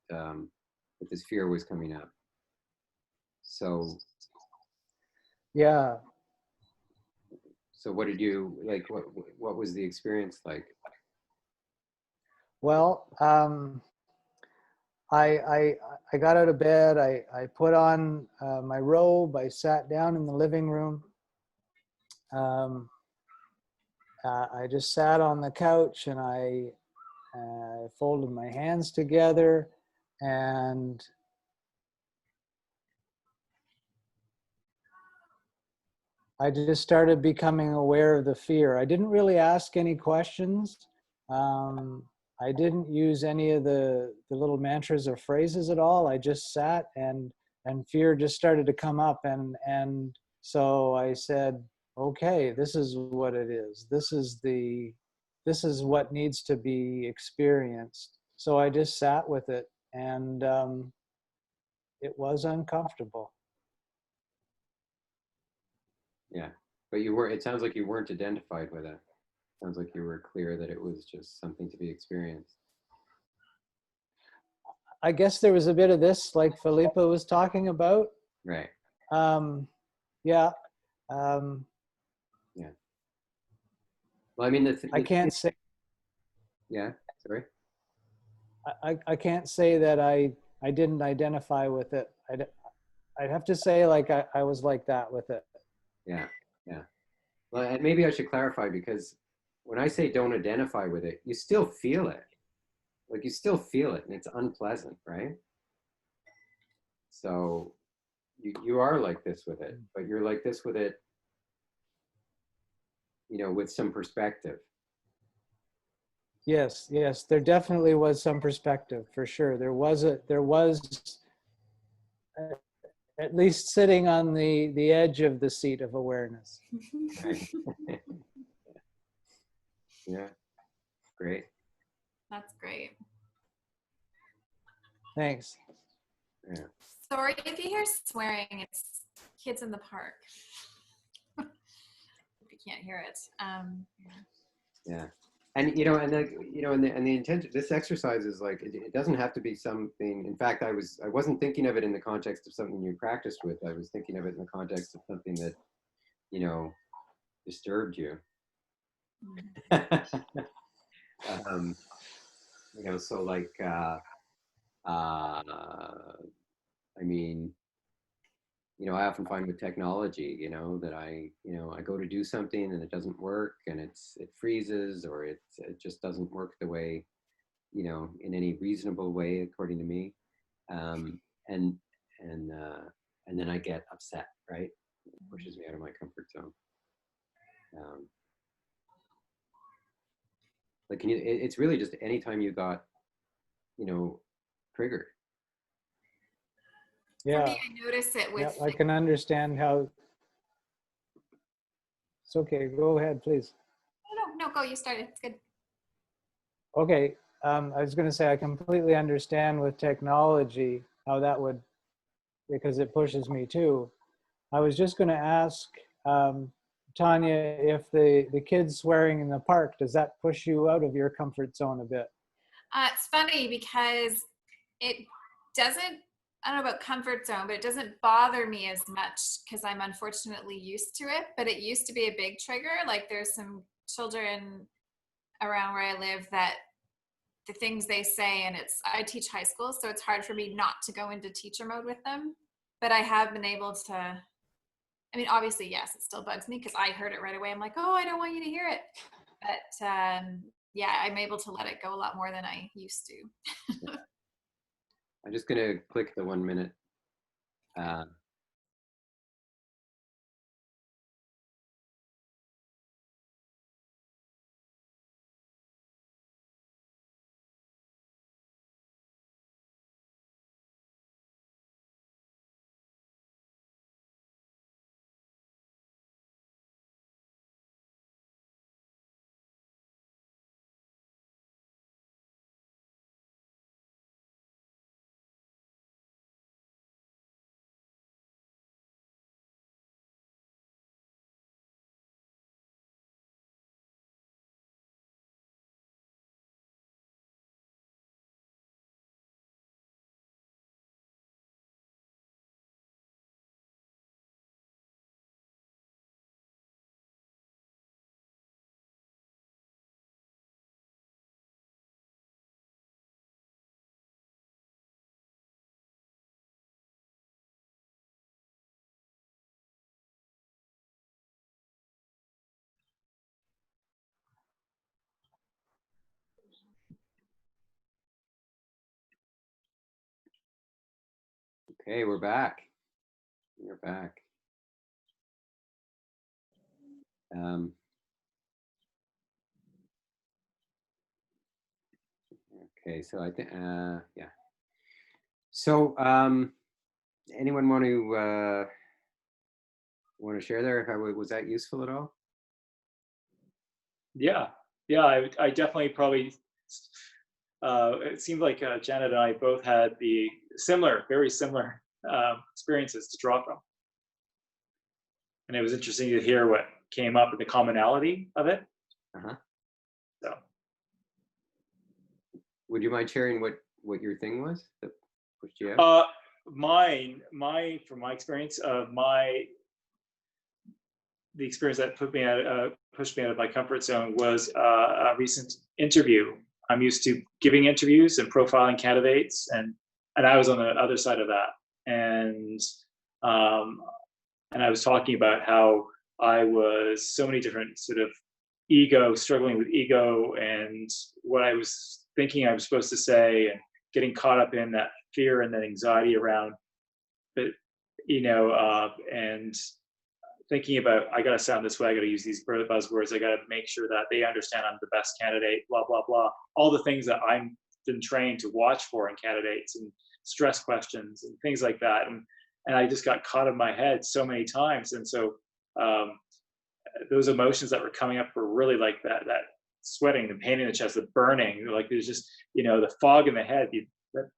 this fear was coming up. So
Yeah.
so what did you like? What was the experience like?
Well, I got out of bed. I put on my robe. I sat down in the living room. I just sat on the couch, and I folded my hands together, and I just started becoming aware of the fear. I didn't really ask any questions. I didn't use any of the little mantras or phrases at all. I just sat, and fear just started to come up, and so I said, okay, this is what it is. This is what needs to be experienced. So I just sat with it, and it was uncomfortable.
Yeah, but you were. It sounds like you weren't identified with it. Sounds like you were clear that it was just something to be experienced.
I guess there was a bit of this, like Philippa was talking about.
Right.
Yeah.
Yeah. Well, I mean,
I can't say.
Yeah. Sorry.
I can't say that I didn't identify with it. I'd have to say like I was like that with it.
Yeah. Yeah. Well, and maybe I should clarify, because when I say don't identify with it, you still feel it. Like you still feel it, and it's unpleasant, right? So you are like this with it, but you're like this with it, with some perspective.
Yes, there definitely was some perspective, for sure. There was at least sitting on the edge of the seat of awareness.
Right. Yeah. Great.
That's great.
Thanks.
Yeah.
Sorry if you hear swearing, it's kids in the park. If you can't hear it.
Yeah. And and the intent, this exercise is like, it doesn't have to be something. In fact, I wasn't thinking of it in the context of something you practiced with. I was thinking of it in the context of something that disturbed you. So like I mean, I often find with technology, that I go to do something and it doesn't work, and it freezes, or it just doesn't work the way, in any reasonable way according to me, and and then I get upset, right? It pushes me out of my comfort zone. Like, it's really just anytime you got, triggered.
For
Yeah,
me, I notice it
yeah,
with
I can understand how. It's okay. Go ahead, please.
no, go. You started. It's good.
Okay, I was going to say I completely understand with technology how that would, because it pushes me too. I was just going to ask Tanya, if the kids swearing in the park, does that push you out of your comfort zone a bit?
It's funny because it doesn't, I don't know about comfort zone, but it doesn't bother me as much because I'm unfortunately used to it. But it used to be a big trigger. Like there's some children around where I live that the things they say, and I teach high school, so it's hard for me not to go into teacher mode with them. But I have been able to, I mean, obviously, yes, it still bugs me because I heard it right away. I'm like, oh, I don't want you to hear it. But yeah, I'm able to let it go a lot more than I used to.
I'm just gonna click the 1 minute. Okay, we're back. We're back. Okay, so I think, yeah. So, anyone want to share there? How was that useful at all?
Yeah, I definitely probably. It seemed like Janet and I both had the very similar experiences to draw from, and it was interesting to hear what came up and the commonality of it.
Uh-huh.
So,
would you mind sharing what your thing was that pushed you out?
from my experience, the experience that pushed me out of my comfort zone was a recent interview. I'm used to giving interviews and profiling candidates, and I was on the other side of that, and I was talking about how I was so many different sort of struggling with ego, and what I was thinking I was supposed to say, and getting caught up in that fear and that anxiety around, but and thinking about, I got to sound this way, I got to use these buzzwords, I got to make sure that they understand I'm the best candidate, blah, blah, blah. All the things that I've been trained to watch for in candidates, and stress questions and things like that. And I just got caught in my head so many times. And so those emotions that were coming up were really like that sweating, the pain in the chest, the burning, like there's just, the fog in the head,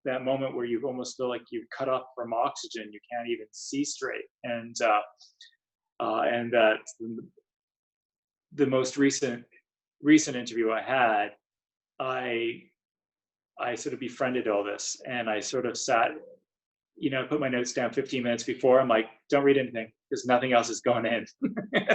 that moment where you almost feel like you've cut off from oxygen, you can't even see straight. And that the most recent interview I had, I sort of befriended all this, and I sort of sat, put my notes down 15 minutes before. I'm like, don't read anything because nothing else is going in.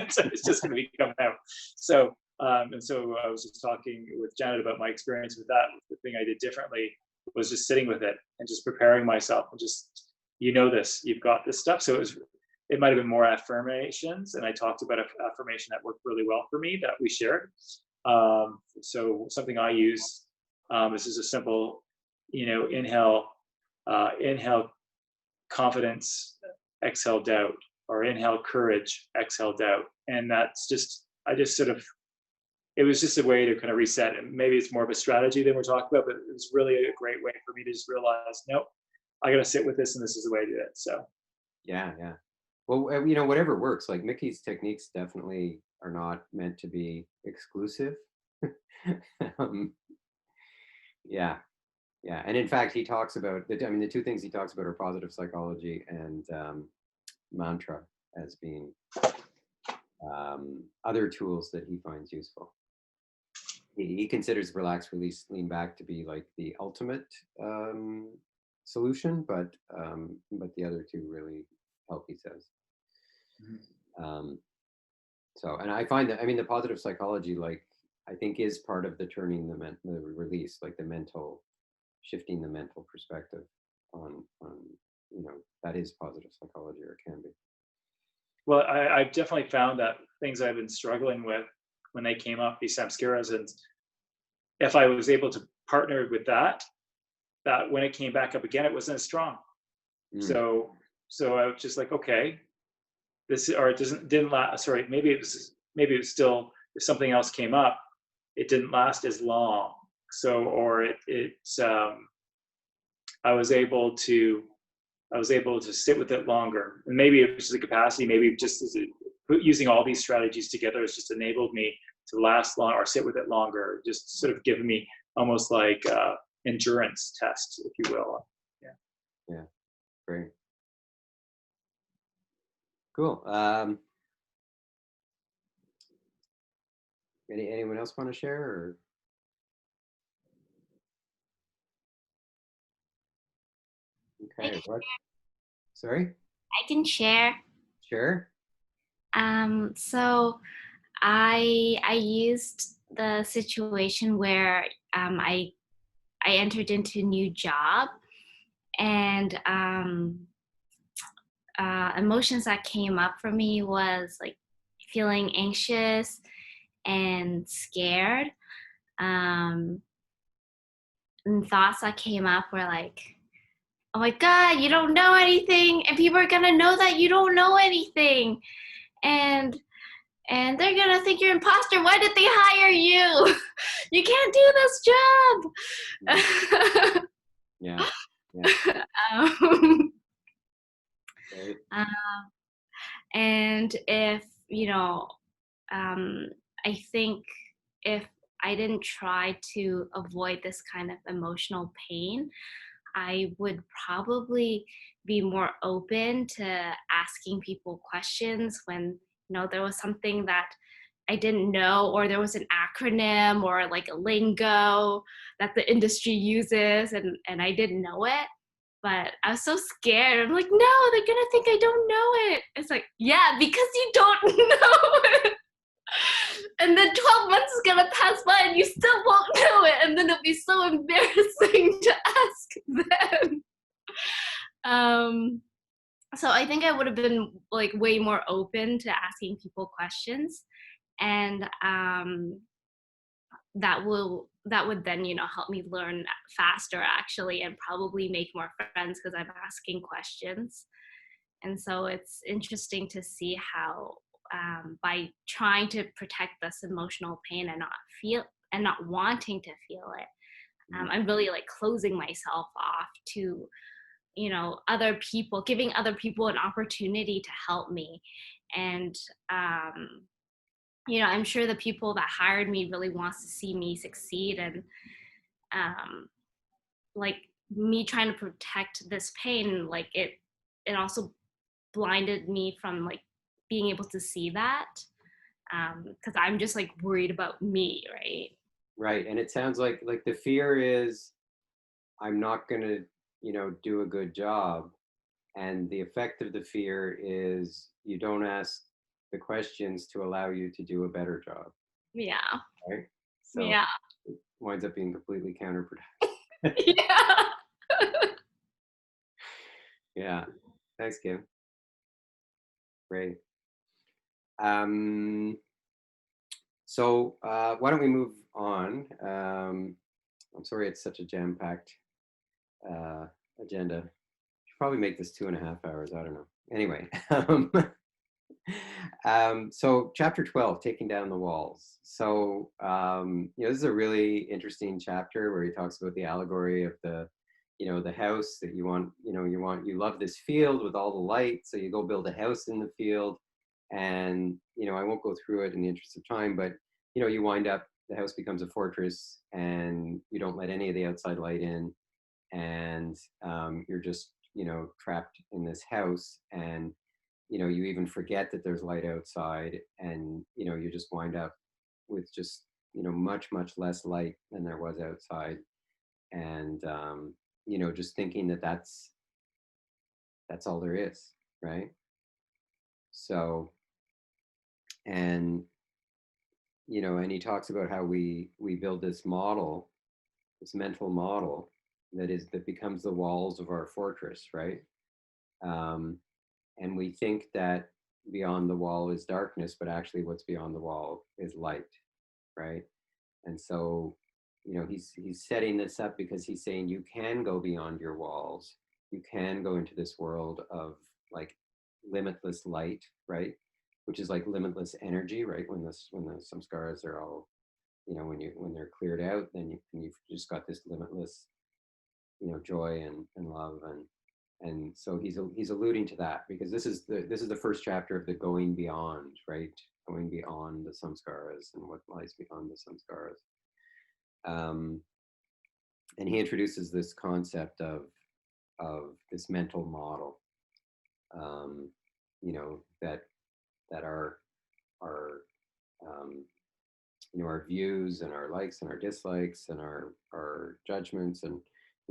So it's just going to be coming out. So and so I was just talking with Janet about my experience with that. The thing I did differently was just sitting with it and just preparing myself, and just, this, you've got this stuff. So it might have been more affirmations, and I talked about an affirmation that worked really well for me that we shared. So something I use, this is a simple, inhale, confidence, exhale doubt, or inhale courage, exhale doubt. And that's just, I just sort of, it was just a way to kind of reset. And maybe it's more of a strategy than we're talking about, but it was really a great way for me to just realize, nope, I got to sit with this, and this is the way to do it. So
Yeah, yeah. Well, you know, whatever works. Like Mickey's techniques definitely are not meant to be exclusive. um, yeah, yeah. And in fact, he talks about I mean, the two things he talks about are positive psychology and mantra as being other tools that he finds useful. He considers relax, release, lean back to be like the ultimate solution, but the other two really help, he says. So, and I find that, I mean, the positive psychology, like, I think is part of the turning the release, like the mental, shifting the mental perspective on, you know, that is positive psychology, or can be.
well, I've definitely found that things I've been struggling with when they came up, these samskaras, and if I was able to partner with that when it came back up again, it wasn't as strong. So I was just like, okay, this, or it didn't last. Sorry, maybe it was still, if something else came up, it didn't last as long. So, or I was able to sit with it longer. And maybe it was just the capacity, maybe just using all these strategies together has just enabled me to last long, or sit with it longer, just sort of giving me almost like endurance test, if you will.
Yeah, great. Cool. Anyone else want to share, or? Okay, what? Sorry?
I can share.
Sure.
So I used the situation where I entered into a new job, and emotions that came up for me was like feeling anxious and scared. And thoughts that came up were like, oh my God, you don't know anything, and people are gonna know that you don't know anything, and they're gonna think you're an imposter. Why did they hire you? You can't do this job.
Yeah. Yeah.
um,
Right.
and if I think if I didn't try to avoid this kind of emotional pain, I would probably be more open to asking people questions when there was something that I didn't know, or there was an acronym or like a lingo that the industry uses, and I didn't know it. But I was so scared. I'm like, no, they're gonna think I don't know it. It's like, yeah, because you don't know it. And then 12 months is gonna pass by and you still won't know it. And then it'll be so embarrassing to ask them. So I think I would have been like way more open to asking people questions. And that would then help me learn faster, actually, and probably make more friends because I'm asking questions. And so it's interesting to see how by trying to protect this emotional pain and not wanting to feel it, I'm really like closing myself off to other people, giving other people an opportunity to help me. And I'm sure the people that hired me really wants to see me succeed, and like me trying to protect this pain, like it also blinded me from like being able to see that, because I'm just like worried about me, right?
Right. And it sounds like the fear is, I'm not going to, do a good job. And the effect of the fear is you don't ask the questions to allow you to do a better job.
Yeah.
Right. So
yeah.
it winds up being completely counterproductive.
Yeah.
Yeah. Thanks, Kim. Great. So why don't we move on? I'm sorry it's such a jam-packed agenda probably make this 2.5 hours. I don't know. Anyway, so chapter 12, taking down the walls. So this is a really interesting chapter where he talks about the allegory of the the house that you want. You love this field with all the light, so you go build a house in the field. And I won't go through it in the interest of time, but you wind up, the house becomes a fortress, and you don't let any of the outside light in, and you're just trapped in this house, and you even forget that there's light outside, and you just wind up with just much less light than there was outside, and just thinking that that's all there is, right? So, and and he talks about how we build this model, this mental model that becomes the walls of our fortress, right? And we think that beyond the wall is darkness, but actually what's beyond the wall is light, right? And so he's setting this up because he's saying you can go beyond your walls, you can go into this world of like limitless light, right? Which is like limitless energy, right? When the samskaras are all when they're cleared out, then you've just got this limitless joy and love, and so he's alluding to that, because this is the first chapter of the going beyond, right? Going beyond the samskaras and what lies beyond the samskaras. And he introduces this concept of this mental model, that our our views and our likes and our dislikes and our judgments, and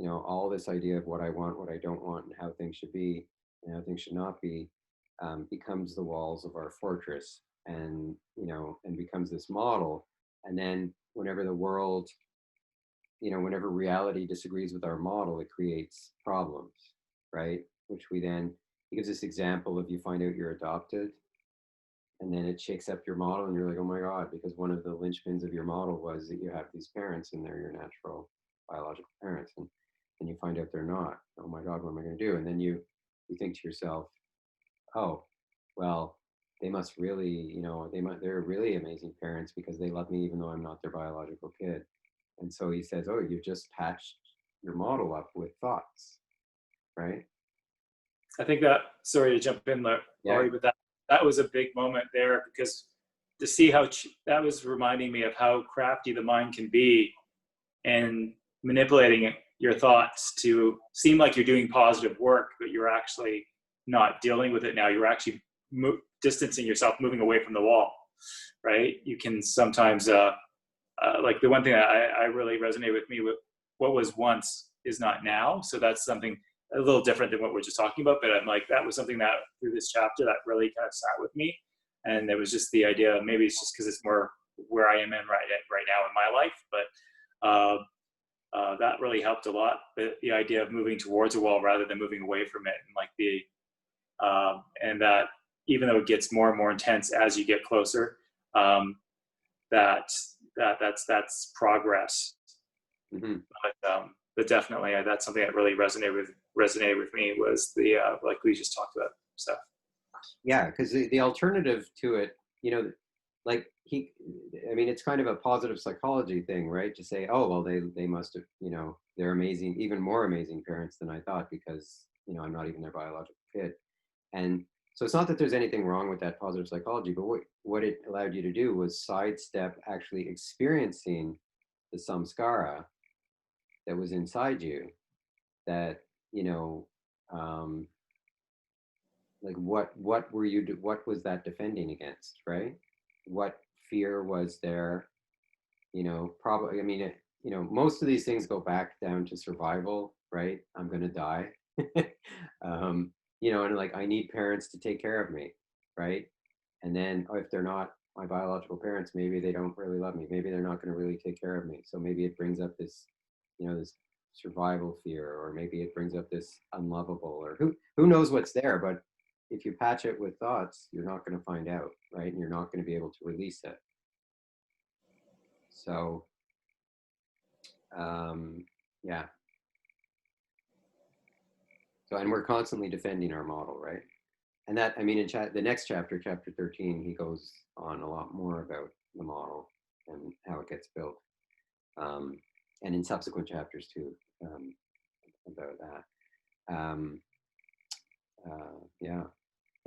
all this idea of what I want, what I don't want, and how things should be and how things should not be, becomes the walls of our fortress, and and becomes this model. And then whenever the world, whenever reality disagrees with our model, it creates problems, right? Which we then, he gives this example of, you find out you're adopted, and then it shakes up your model, and you're like, oh my God, because one of the linchpins of your model was that you have these parents and they're your natural biological parents, and you find out they're not. Oh my God, what am I going to do? And then you think to yourself, oh, well, they must really, they're really amazing parents because they love me even though I'm not their biological kid. And so he says, oh, you just patched your model up with thoughts, right?
I think that, sorry to jump in there, Laurie, but that was a big moment there, because to see how that was reminding me of how crafty the mind can be, and manipulating your thoughts to seem like you're doing positive work, but you're actually not dealing with it now. You're actually distancing yourself, moving away from the wall, right? You can sometimes, like the one thing that I really resonate with me with, what was once is not now. So that's something a little different than what we're just talking about, but I'm like, that was something that through this chapter that really kind of sat with me. And there was just the idea, maybe it's just because it's more where I am in right now in my life, but that really helped a lot. The idea of moving towards a wall rather than moving away from it, and like and that even though it gets more and more intense as you get closer, that's progress.
Mm-hmm.
But definitely, that's something that really resonated with me, was the like we just talked about stuff.
Yeah, because the alternative to it, like it's kind of a positive psychology thing, right? To say, oh, well, they must have, they're amazing, even more amazing parents than I thought, because I'm not even their biological kid. And so it's not that there's anything wrong with that positive psychology, but what it allowed you to do was sidestep actually experiencing the samskara that was inside you, that like what was that defending against, right? What fear was there? Probably, most of these things go back down to survival, right? I'm going to die. And like, I need parents to take care of me, right? And then if they're not my biological parents, maybe they don't really love me. Maybe they're not going to really take care of me. So maybe it brings up this, this survival fear, or maybe it brings up this unlovable, or who knows what's there. But if you patch it with thoughts, you're not going to find out, right? And you're not going to be able to release it. So, yeah. So, and we're constantly defending our model, right? And that, I mean, in the next chapter, chapter 13, he goes on a lot more about the model and how it gets built. And in subsequent chapters too, about that. Yeah.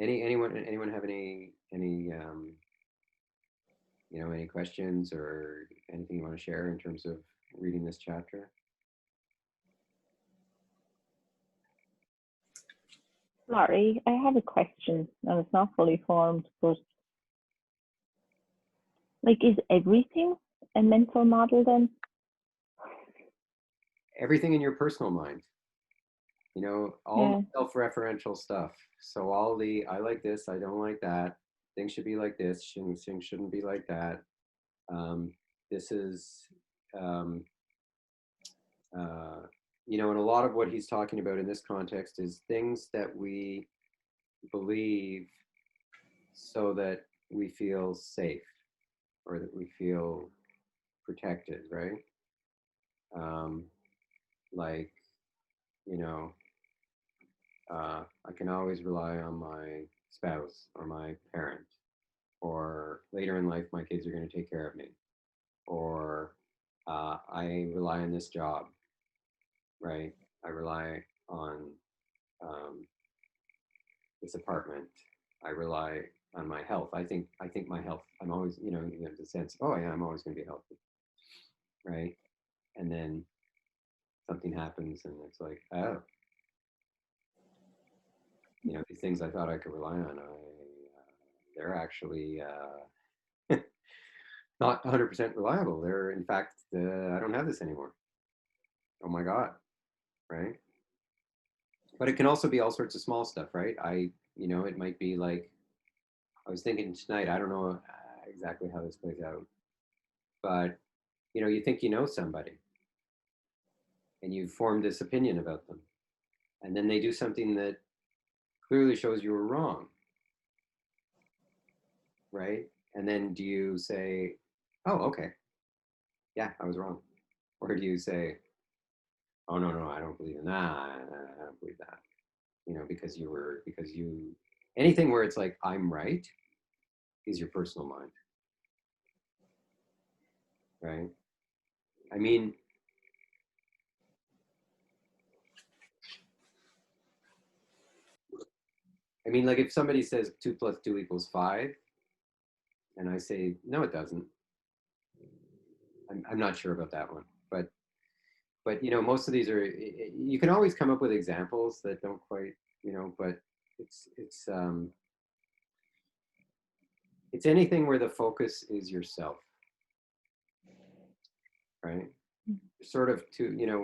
Anyone have any any questions or anything you want to share in terms of reading this chapter?
Laurie, I have a question, and it's not fully formed, but like, is everything a mental model then?
Everything in your personal mind, all
Yeah.
the self-referential stuff. So all the, I like this, I don't like that, things should be like this, things shouldn't be like that. This is, and a lot of what he's talking about in this context is things that we believe so that we feel safe or that we feel protected, right? Like, I can always rely on my spouse or my parent, or later in life, my kids are going to take care of me, or I rely on this job, right? I rely on this apartment. I rely on my health. I think my health. I'm always, there's a sense. Oh yeah, I'm always going to be healthy, right? And then something happens, and it's like, oh, these things I thought I could rely on, they're actually not 100% reliable. They're, in fact, I don't have this anymore. Oh my God, right? But it can also be all sorts of small stuff, right? It might be like, I was thinking tonight, I don't know exactly how this plays out, but, you think you know somebody and you form this opinion about them, and then they do something that clearly shows you were wrong, right? And then do you say, oh, okay, yeah, I was wrong? Or do you say, oh, no, I don't believe in that. I don't believe that, because anything where it's like, I'm right is your personal mind, right? I mean, like if somebody says 2 + 2 = 5, and I say, no, it doesn't. I'm not sure about that one, but most of these are, you can always come up with examples that don't quite, but it's anything where the focus is yourself, right? Sort of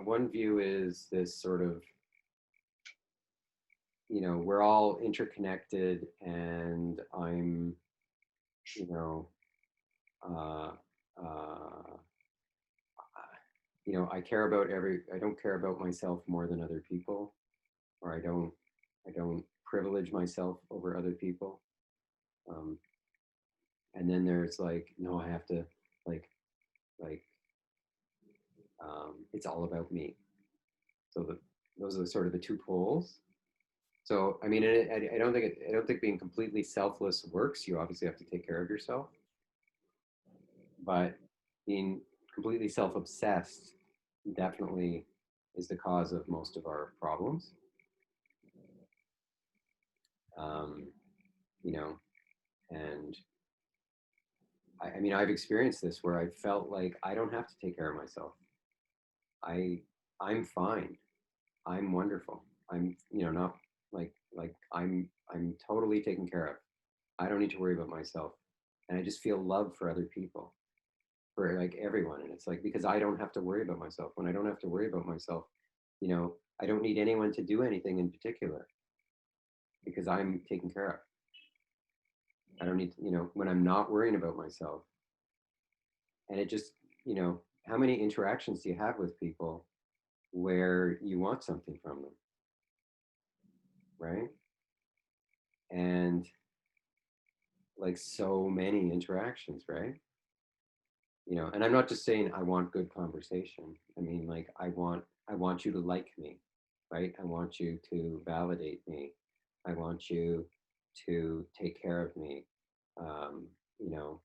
one view is this sort of, we're all interconnected, and I'm, uh, I care about I don't care about myself more than other people, or I don't privilege myself over other people. And then there's like, no, I have to like, it's all about me. So those are sort of the two poles. So, I mean, I don't think being completely selfless works. You obviously have to take care of yourself, but being completely self-obsessed definitely is the cause of most of our problems. And I mean, I've experienced this where I felt like I don't have to take care of myself. I'm fine. I'm wonderful. I'm, not like I'm totally taken care of. I don't need to worry about myself. And I just feel love for other people, for like everyone. And it's like, because I don't have to worry about myself. When I don't have to worry about myself, I don't need anyone to do anything in particular, because I'm taken care of. I don't need, when I'm not worrying about myself. And it just, how many interactions do you have with people where you want something from them, right? And like so many interactions, right? And I'm not just saying I want good conversation. I mean, like I want you to like me. right? I want you to validate me. I want you to take care of me. You know,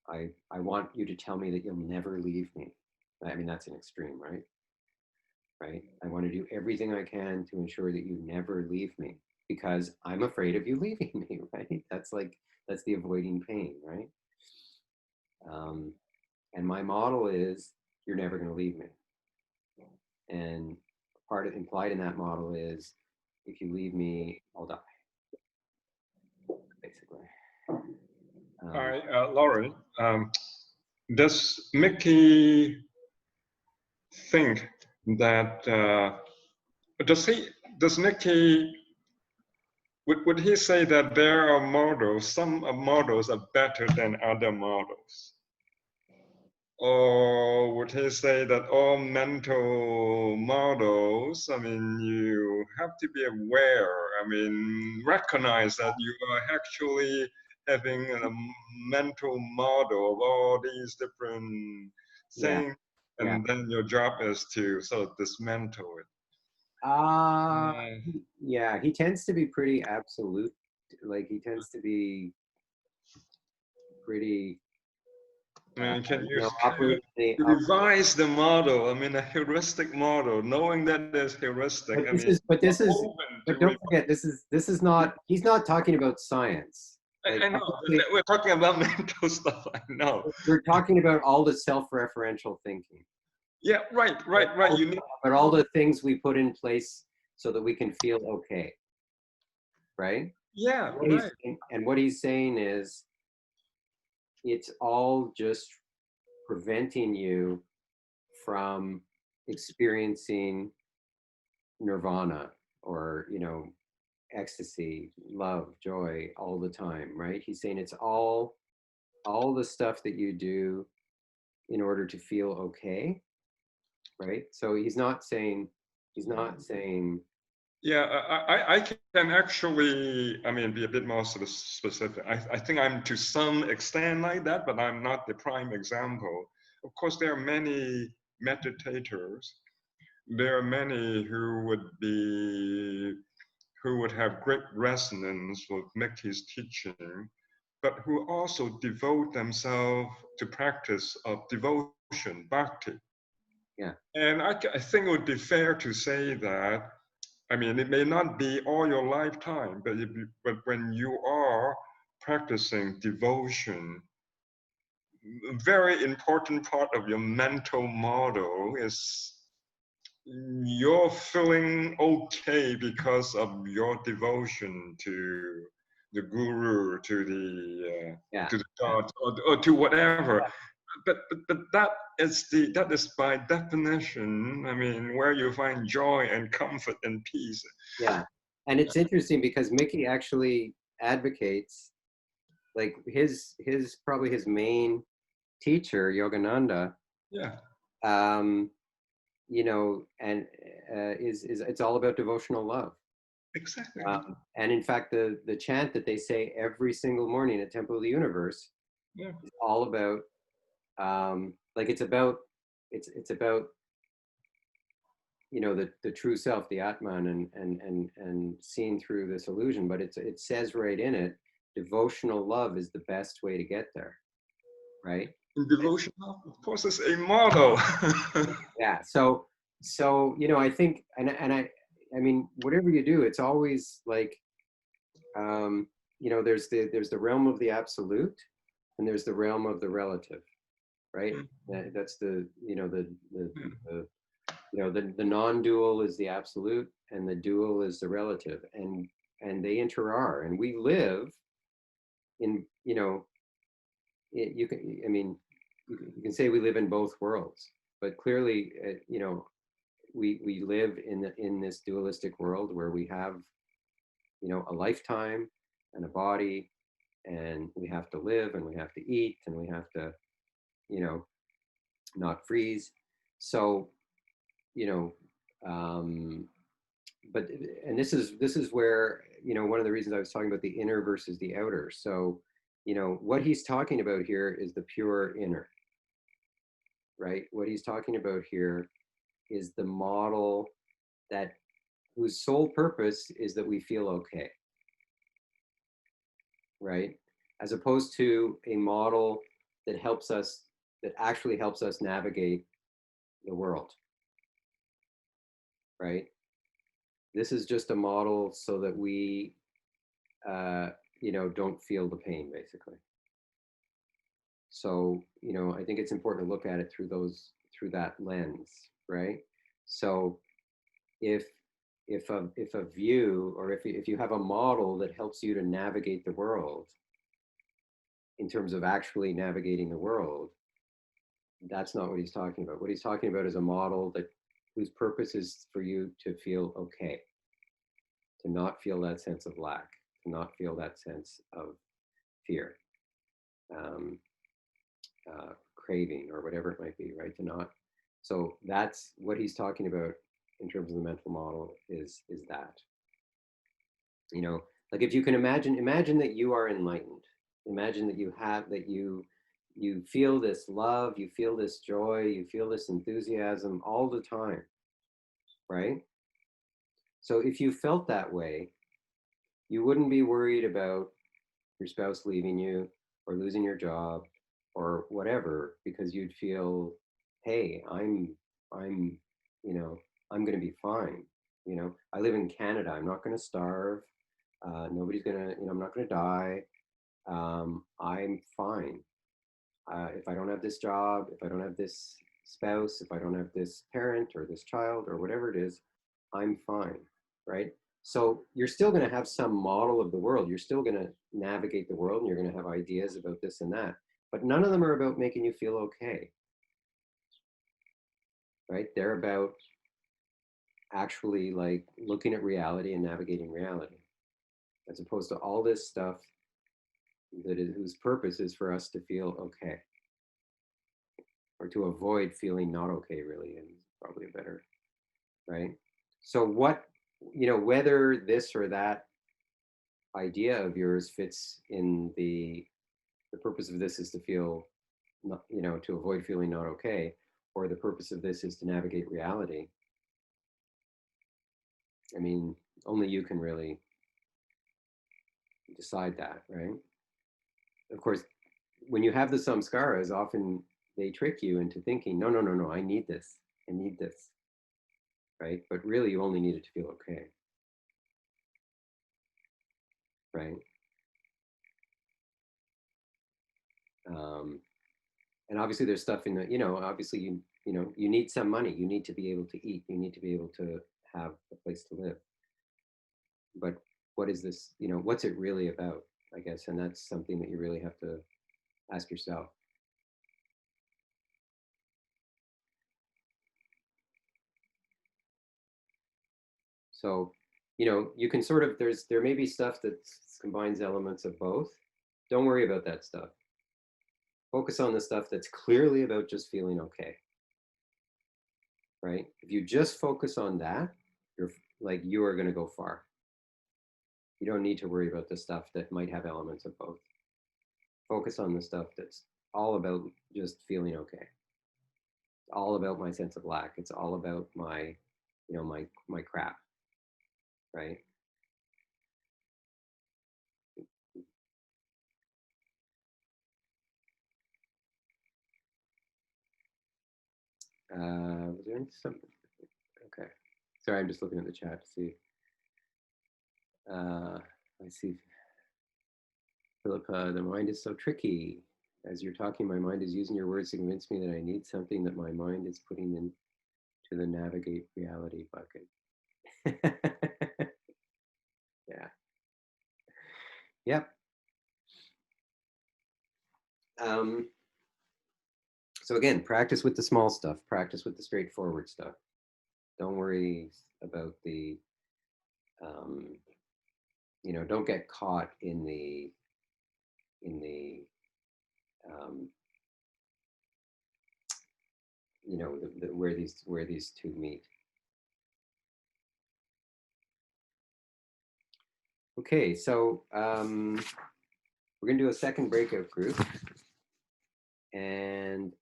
I want you to tell me that you'll never leave me. I mean, that's an extreme, right? Right? I want to do everything I can to ensure that you never leave me because I'm afraid of you leaving me, right? That's the avoiding pain, right? And my model is you're never going to leave me. And part of implied in that model is if you leave me, I'll die, basically.
Hi, Lauren. Does Mickey think that does Mickey would he say that there are models, some models are better than other models? Or would he say that all mental models, I mean, you have to be aware, I mean, recognize that you are actually having a mental model of all these different things, and then your job is to sort of dismantle it.
Yeah, he tends to be pretty absolute. Like he tends to be pretty.
I mean, can you
revise
the model? I mean, a heuristic model, knowing that there's heuristic.
But don't forget, this is not. He's not talking about science. Like,
I know. We're talking about mental stuff. I know.
We're talking about all the self-referential thinking.
Yeah, right. You need.
But all the things we put in place so that we can feel okay. Right?
Yeah, right.
And what he's saying is, it's all just preventing you from experiencing nirvana or, ecstasy, love, joy all the time, right? He's saying it's all the stuff that you do in order to feel okay, right? So he's not saying.
Yeah, I can actually, I mean, be a bit more sort of specific. I think I'm to some extent like that, but I'm not the prime example. Of course, there are many meditators. There are many who would have great resonance with Mickey's teaching, but who also devote themselves to practice of devotion, bhakti.
Yeah.
And I think it would be fair to say that, I mean, it may not be all your lifetime, but when you are practicing devotion, a very important part of your mental model is you're feeling okay because of your devotion to the guru, to the god, or to whatever. But that is by definition, I mean, where you find joy and comfort and peace.
Yeah, and it's interesting because Mickey actually advocates, like his probably his main teacher, Yogananda.
Yeah.
And is it's all about devotional love.
Exactly.
And in fact, the chant that they say every single morning at Temple of the Universe is all about, it's about the true self, the Atman, and seeing through this illusion. But it says right in it, devotional love is the best way to get there, right?
Devotional, of course, is a model.
Yeah. So I think, and I mean, whatever you do, it's always like, there's the realm of the absolute, and there's the realm of the relative, right? That's the non-dual is the absolute, and the dual is the relative, and they inter-are, and we live in, you can say we live in both worlds, but clearly, we live in this dualistic world where we have, a lifetime and a body, and we have to live, and we have to eat, and we have to, not freeze. So, but and this is where, one of the reasons I was talking about the inner versus the outer. So, what he's talking about here is the pure inner, right? What he's talking about here is the model that whose sole purpose is that we feel okay, right? As opposed to a model that helps us, that actually helps us navigate the world, right? This is just a model so that we, you know, don't feel the pain, basically. So, you know, I think it's important to look at it through through that lens, right? So, if a view, or if you have a model that helps you to navigate the world, in terms of actually navigating the world, that's not what he's talking about. What he's talking about is a model that whose purpose is for you to feel okay, to not feel that sense of lack, to not feel that sense of fear, um, craving, or whatever it might be, right? To not. So that's what he's talking about in terms of the mental model, is that, you know, like if you can imagine that you are enlightened, imagine that you feel this love, you feel this joy, you feel this enthusiasm all the time, right? So if you felt that way, you wouldn't be worried about your spouse leaving you or losing your job or whatever, because you'd feel, hey, you know, I'm going to be fine. You know, I live in Canada. I'm not going to starve. Nobody's going to, you know, I'm not going to die. I'm fine. If I don't have this job, if I don't have this spouse, if I don't have this parent or this child or whatever it is, I'm fine, right? So you're still going to have some model of the world. You're still going to navigate the world, and you're going to have ideas about this and that. But none of them are about making you feel okay, right? They're about actually like looking at reality and navigating reality, as opposed to all this stuff whose purpose is for us to feel okay, or to avoid feeling not okay, really, and probably better, right? So what, you know, whether this or that idea of yours fits in the purpose of this is to feel not, you know, to avoid feeling not okay, or the purpose of this is to navigate reality. I mean, only you can really decide that, right? Of course, when you have the samskaras, often they trick you into thinking, no, no, no, no, I need this, right? But really, you only need it to feel okay, right? And obviously, there's stuff in the, you know, obviously, you know, you need some money, you need to be able to eat, you need to be able to have a place to live. But what is this, you know, what's it really about, I guess? And that's something that you really have to ask yourself. So, you know, you can sort of, there may be stuff that combines elements of both. Don't worry about that stuff. Focus on the stuff that's clearly about just feeling okay, right? If you just focus on that, you are going to go far. You don't need to worry about the stuff that might have elements of both. Focus on the stuff that's all about just feeling okay. It's all about my sense of lack. It's all about my, you know, my crap, right? Was there something? Okay. Sorry, I'm just looking at the chat to see. I see. Philippa, the mind is so tricky. As you're talking, my mind is using your words to convince me that I need something that my mind is putting into the navigate reality bucket. Yeah. Yep. So again, practice with the small stuff, practice with the straightforward stuff. Don't worry about the, you know, don't get caught in the, you know, where these two meet. Okay, so we're gonna do a second breakout group, and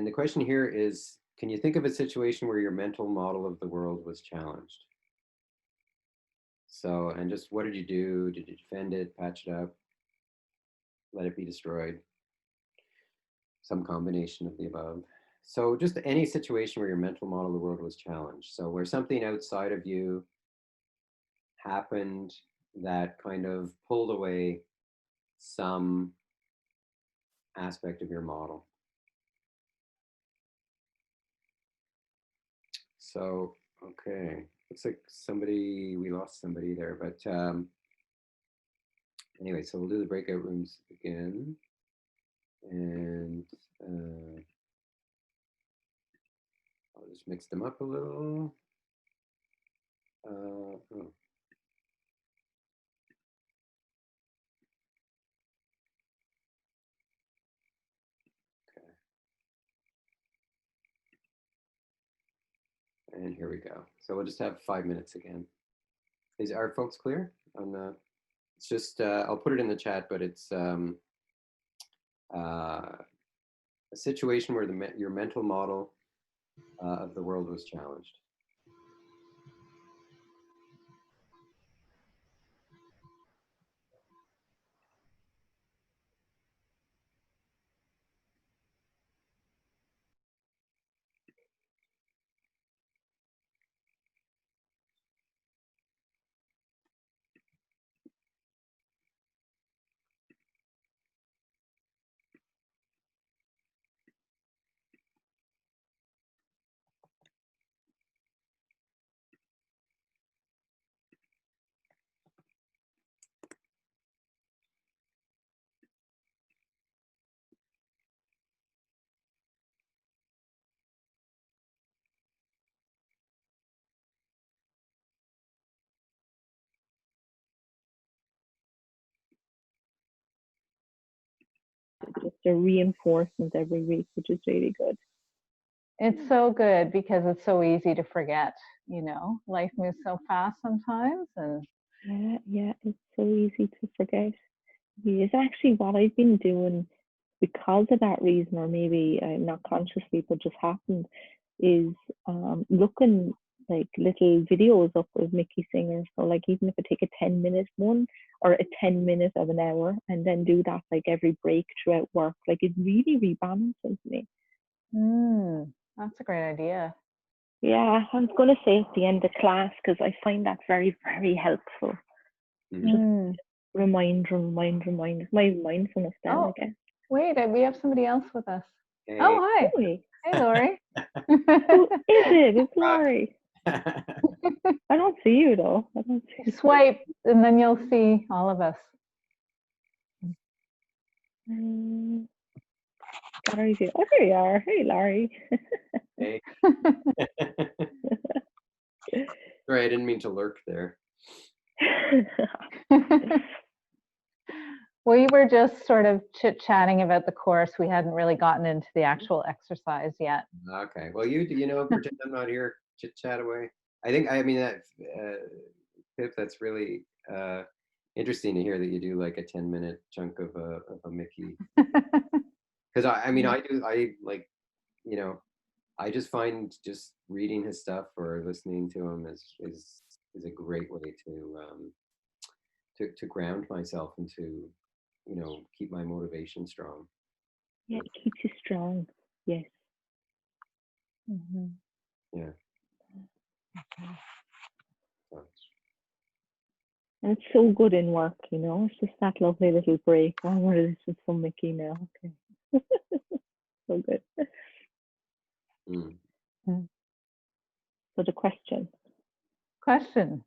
the question here is, can you think of a situation where your mental model of the world was challenged? So, and just what did you do? Did you defend it, patch it up, let it be destroyed? Some combination of the above. So just any situation where your mental model of the world was challenged. So where something outside of you happened that kind of pulled away some aspect of your model. So, okay, looks like we lost somebody there, but anyway, so we'll do the breakout rooms again. And I'll just mix them up a little. Oh. Okay. And here we go. So we'll just have 5 minutes again. Are folks clear on the? It's just I'll put it in the chat, but it's a situation where your mental model of the world was challenged.
Just a reinforcement every week, which is really good.
It's so good because it's so easy to forget, you know, life moves so fast sometimes. And
yeah, it's so easy to forget. It's actually what I've been doing because of that reason, or maybe not consciously, but just happened, is looking like little videos up of Mickey Singer. So like even if I take a 10-minute one or a 10 minute of an hour and then do that like every break throughout work, like it really rebalances me.
That's a great idea.
Yeah, I was going to say at the end of class because I find that very, very helpful. Just remind. My mindfulness then, I guess.
Wait, we have somebody else with us.
Hey.
Oh, hi.
Hey,
Laurie.
Who is it? It's Laurie. I don't see you though. I don't see you.
Swipe and then you'll see all of us.
Larry's here. Oh, there you are. Hey, Larry.
Hey. Sorry, I didn't mean to lurk there.
We were just sort of chit-chatting about the course. We hadn't really gotten into the actual exercise yet.
Okay. Well, you know, pretend I'm not here. Chit-chat away. I mean, that, Pip, that's really interesting to hear that you do like a 10-minute chunk of a Mickey. Because I mean, I like, you know, I just find just reading his stuff or listening to him is a great way to ground myself and to, you know, keep my motivation strong.
Yeah, it keeps you strong. Yes.
Yeah.
And it's so good in work, you know. It's just that lovely little break. Oh, what is this from Mickey now? Okay. So good. So the question.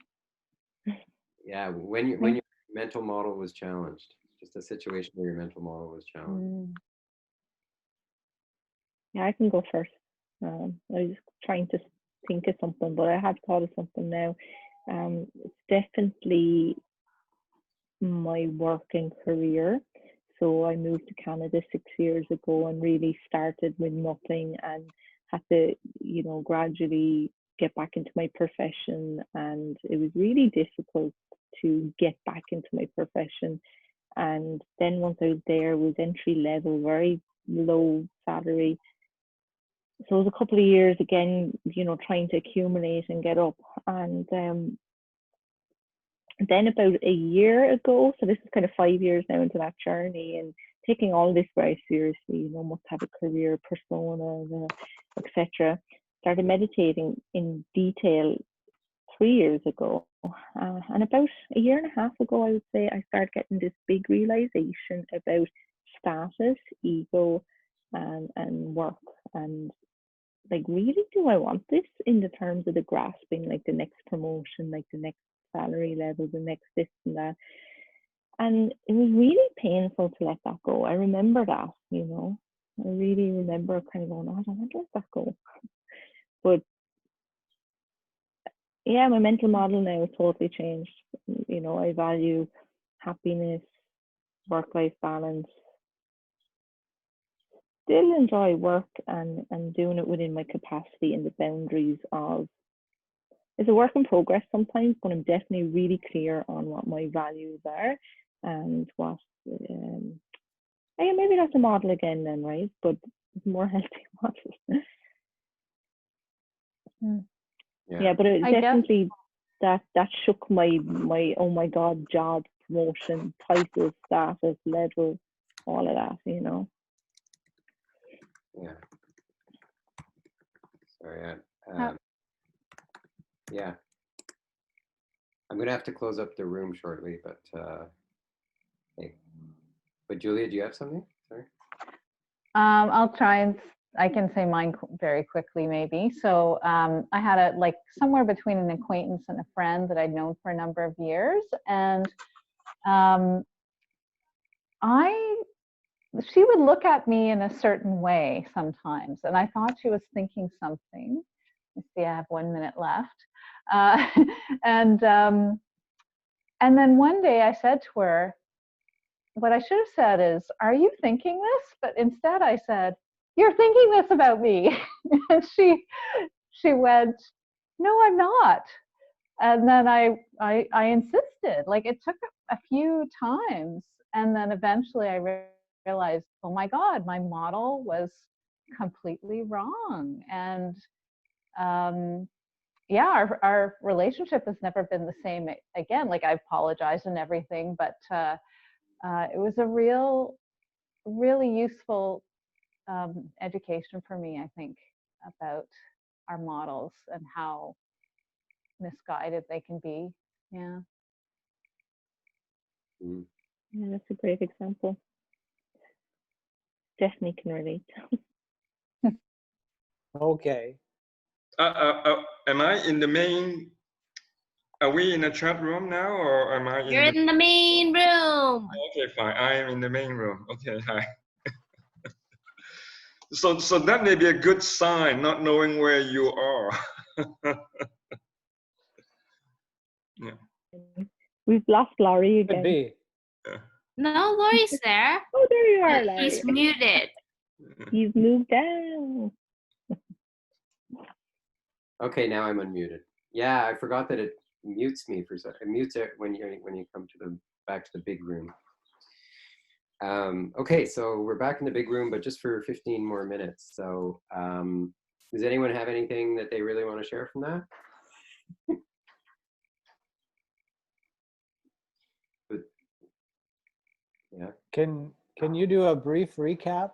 Yeah, when your mental model was challenged, just a situation where your mental model was challenged.
Yeah, I can go first. I was trying to think of something, but I have thought of something now. It's definitely my working career. So I moved to Canada 6 years ago and really started with nothing and had to, you know, gradually get back into my profession. And it was really difficult to get back into my profession. And then once I was there, it was entry level, very low salary. So it was a couple of years again, you know, trying to accumulate and get up. And then about a year ago, so this is kind of 5 years now into that journey, and taking all this very seriously, you know, must have a career, persona, etc. Started meditating in detail 3 years ago. And about a year and a half ago, I would say, I started getting this big realization about status, ego, and work. And like, really, do I want this in the terms of the grasping, like the next promotion, like the next salary level, the next this and that? And it was really painful to let that go. I remember that, you know. I really remember kind of going, oh, I don't want to let that go. But yeah, my mental model now has totally changed. You know, I value happiness, work-life balance, still enjoy work and doing it within my capacity and the boundaries of, it's a work in progress sometimes, but I'm definitely really clear on what my values are and what, yeah, maybe that's a model again then, right? But more healthy model. Yeah, but it definitely, that shook my oh my God, job, promotion, title, status, level, all of that, you know.
Yeah. Sorry. Yeah. I'm gonna have to close up the room shortly, but hey. But Julia, do you have something? Sorry.
I'll try and I can say mine very quickly, maybe. So I had like somewhere between an acquaintance and a friend that I'd known for a number of years, and she would look at me in a certain way sometimes, and I thought she was thinking something. Let's see, I have 1 minute left, and then one day I said to her, what I should have said is, "Are you thinking this?" But instead I said, "You're thinking this about me." And she went, "No, I'm not." And then I insisted. Like, it took a few times, and then eventually I realized, oh my God, my model was completely wrong. And yeah, our relationship has never been the same again. Like, I apologized and everything, but it was a really useful education for me, I think, about our models and how misguided they can be. Yeah.
Yeah, that's a great example. Definitely can relate.
Okay.
Am I in the main? Are we in a chat room now, or am I in?
You're in the main room.
Okay, fine. I am in the main room. Okay, hi. So that may be a good sign, not knowing where you are. Yeah.
We've lost Laurie again.
Could be.
Yeah.
No, Laurie's there.
Oh, there you are, Laurie.
He's muted.
He's moved down.
Okay, now I'm unmuted. Yeah, I forgot that it mutes me for a second. It mutes it when you come to back to the big room. Okay, so we're back in the big room, but just for 15 more minutes. So does anyone have anything that they really want to share from that? But, yeah.
Can you do a brief recap?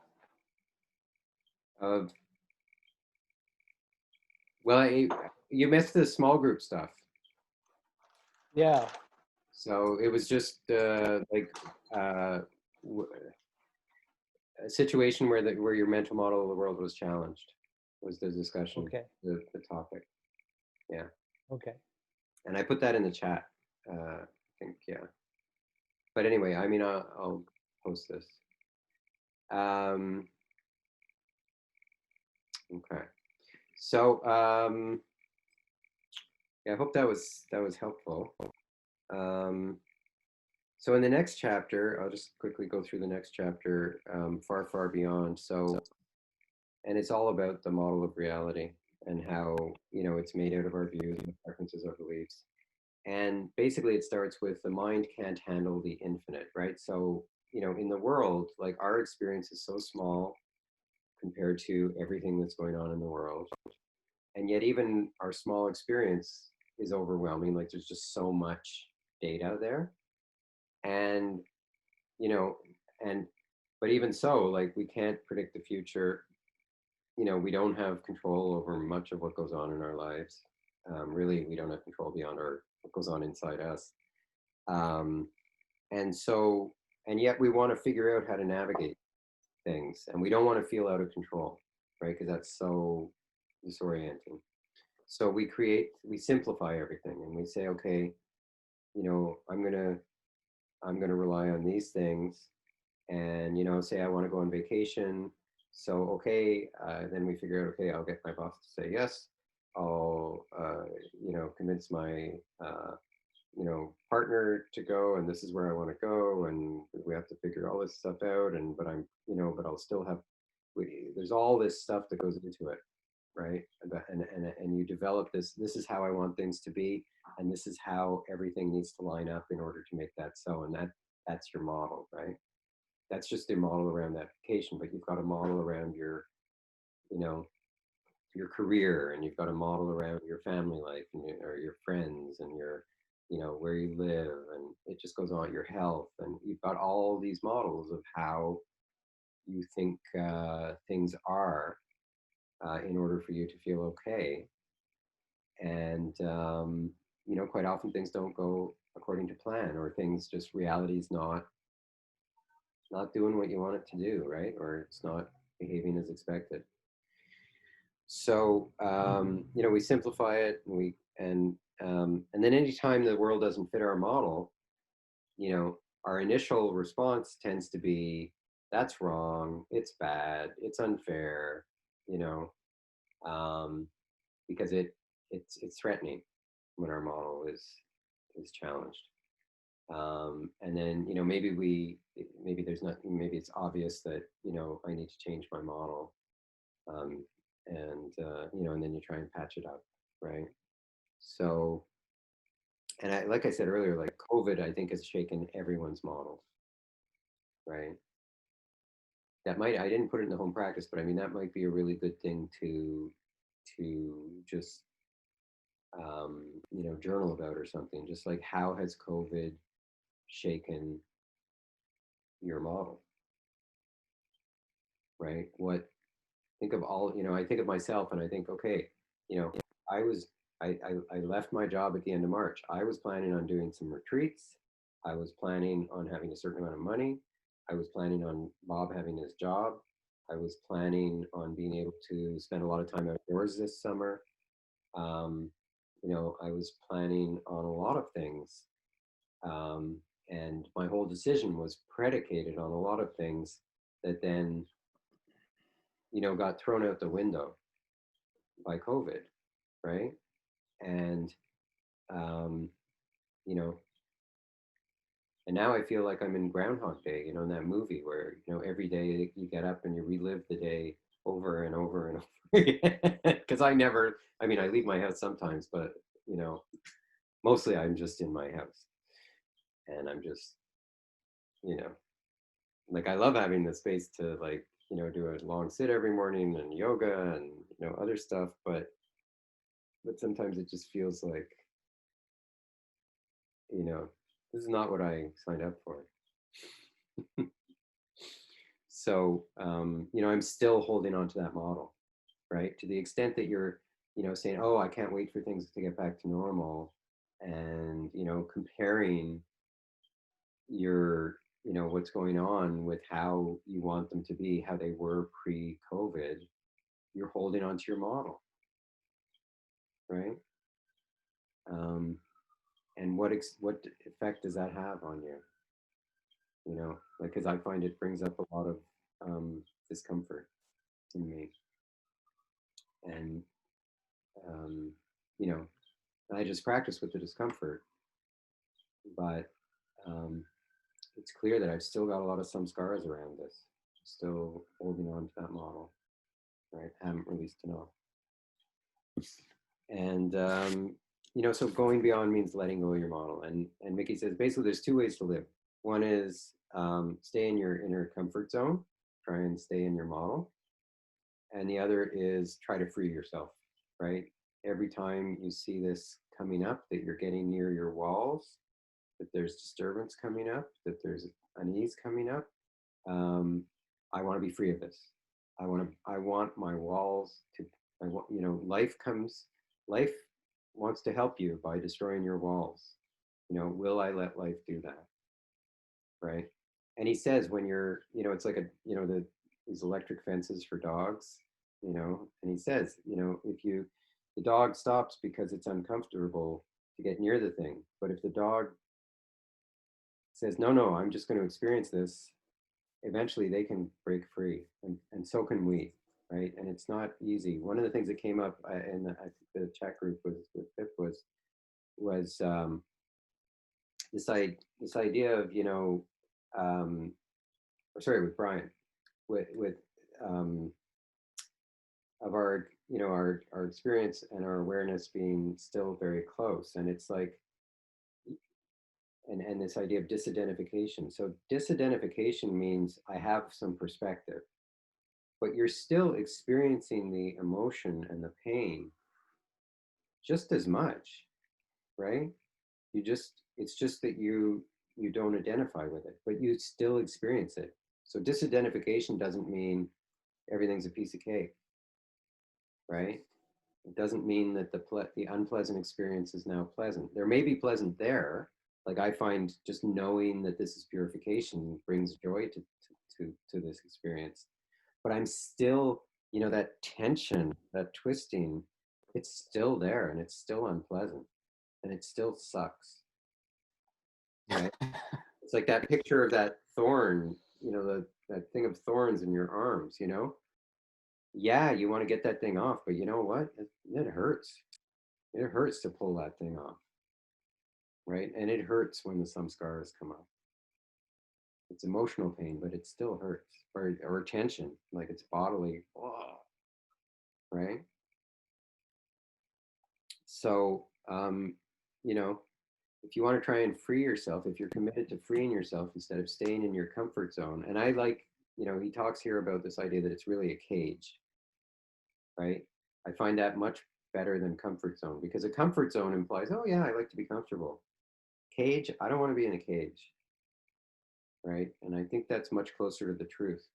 Well, you missed the small group stuff.
Yeah.
So it was just like a situation where your mental model of the world was challenged. Was the discussion?
Okay.
The topic. Yeah.
Okay.
And I put that in the chat. I think, yeah. But anyway, I mean, I'll post this. Okay. So yeah, I hope that was helpful. So in the next chapter, I'll just quickly go through the next chapter, Far, Far Beyond. So, and it's all about the model of reality and how, you know, it's made out of our views, our preferences, our beliefs. And basically it starts with the mind can't handle the infinite, right? So, you know, in the world, like, our experience is so small compared to everything that's going on in the world. And yet even our small experience is overwhelming. Like there's just so much data there. And, you know, and, but even so, like we can't predict the future. You know, we don't have control over much of what goes on in our lives. Really, we don't have control beyond what goes on inside us. And so, and yet we want to figure out how to navigate things, and we don't want to feel out of control, right? Because that's so disorienting. So we simplify everything, and we say, okay, you know, I'm gonna rely on these things, and you know, say I want to go on vacation. So okay, then we figure out, okay, I'll get my boss to say yes. I'll you know, convince my you know, partner to go, and this is where I want to go, and we have to figure all this stuff out. And but I'm, you know, but I'll still have. There's all this stuff that goes into it, right? And you develop this. This is how I want things to be, and this is how everything needs to line up in order to make that so. And that's your model, right? That's just a model around that vacation, but you've got a model around your, you know, your career, and you've got a model around your family life, and or your friends, and your, you know, where you live, and it just goes on, your health, and you've got all these models of how you think things are in order for you to feel okay. And you know, quite often things don't go according to plan, or things just, reality's not doing what you want it to do, right? Or it's not behaving as expected. So you know, we simplify it, and then anytime the world doesn't fit our model, you know, our initial response tends to be, that's wrong, it's bad, it's unfair, you know, because it's threatening when our model is challenged. And then, you know, maybe it's obvious that, you know, I need to change my model. And you know, and then you try and patch it up, right? So, and like I said earlier, like COVID, I think has shaken everyone's models, right? I didn't put it in the home practice, but I mean, that might be a really good thing to just, you know, journal about or something. Just like, how has COVID shaken your model, right? Think of all, you know, I think of myself and I think, okay, you know, I left my job at the end of March. I was planning on doing some retreats. I was planning on having a certain amount of money. I was planning on Bob having his job. I was planning on being able to spend a lot of time outdoors this summer. You know, I was planning on a lot of things. And my whole decision was predicated on a lot of things that then, you know, got thrown out the window by COVID, right? And, you know, and now I feel like I'm in Groundhog Day, you know, in that movie where, you know, every day you get up and you relive the day over and over and over again. Because I leave my house sometimes, but, you know, mostly I'm just in my house. And I'm just, you know, like, I love having the space to, like, you know, do a long sit every morning and yoga and, you know, other stuff. But sometimes it just feels like, you know, this is not what I signed up for. So, you know, I'm still holding on to that model, right? To the extent that you're, you know, saying, oh, I can't wait for things to get back to normal. And, you know, comparing your, you know, what's going on with how you want them to be, how they were pre-COVID, you're holding on to your model, right? And what effect does that have on you? You know, like, because I find it brings up a lot of discomfort in me. And, you know, I just practice with the discomfort, but it's clear that I've still got a lot of samskaras around this, still holding on to that model, right? I haven't released enough. And, you know, so going beyond means letting go of your model. And Mickey says, basically there's two ways to live. One is stay in your inner comfort zone, try and stay in your model. and the other is try to free yourself, right? Every time you see this coming up, that you're getting near your walls, that there's disturbance coming up, that there's unease coming up, I want to be free of this. I want my walls to, life wants to help you by destroying your walls. Will I let life do that? Right. And he says, when you're, it's like these electric fences for dogs, and he says, if the dog stops because it's uncomfortable to get near the thing. But if the dog says, no, I'm just going to experience this, eventually they can break free, and so can we, right? And it's not easy. One of the things that came up in I think the chat group with Pip was this idea of, with Brian, with of our our experience and our awareness being still very close. And it's like, and this idea of disidentification. So disidentification means I have some perspective, but you're still experiencing the emotion and the pain just as much, right? It's just that you don't identify with it, but you still experience it. So disidentification doesn't mean everything's a piece of cake, right? It doesn't mean that the unpleasant experience is now pleasant. There may be pleasant there. Like, I find just knowing that this is purification brings joy to this experience. But I'm still, that tension, that twisting, it's still there, and it's still unpleasant, and it still sucks. Right? It's like that picture of that thorn, that thing of thorns in your arms, Yeah, you want to get that thing off, but you know what? It hurts. It hurts to pull that thing off. Right? And it hurts when some scars come up. It's emotional pain, but it still hurts. Or tension, like it's bodily. Oh, right? So, if you want to try and free yourself, if you're committed to freeing yourself instead of staying in your comfort zone, and I like, he talks here about this idea that it's really a cage, right? I find that much better than comfort zone, because a comfort zone implies, oh yeah, I like to be comfortable. Cage, I don't want to be in a cage, right? And I think that's much closer to the truth.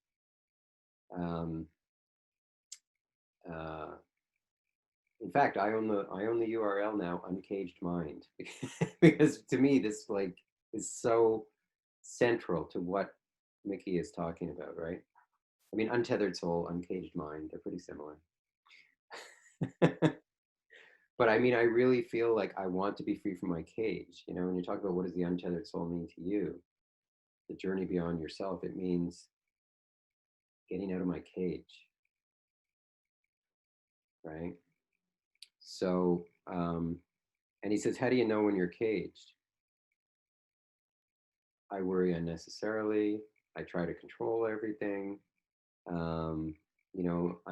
In fact, I own the URL now, Uncaged Mind, because to me this is so central to what Mickey is talking about, right? I mean, Untethered Soul, Uncaged Mind, they're pretty similar. But I mean, I really feel like I want to be free from my cage. When you talk about what does the untethered soul mean to you, the journey beyond yourself, it means getting out of my cage, right? So, and he says, how do you know when you're caged? I worry unnecessarily. I try to control everything. I'm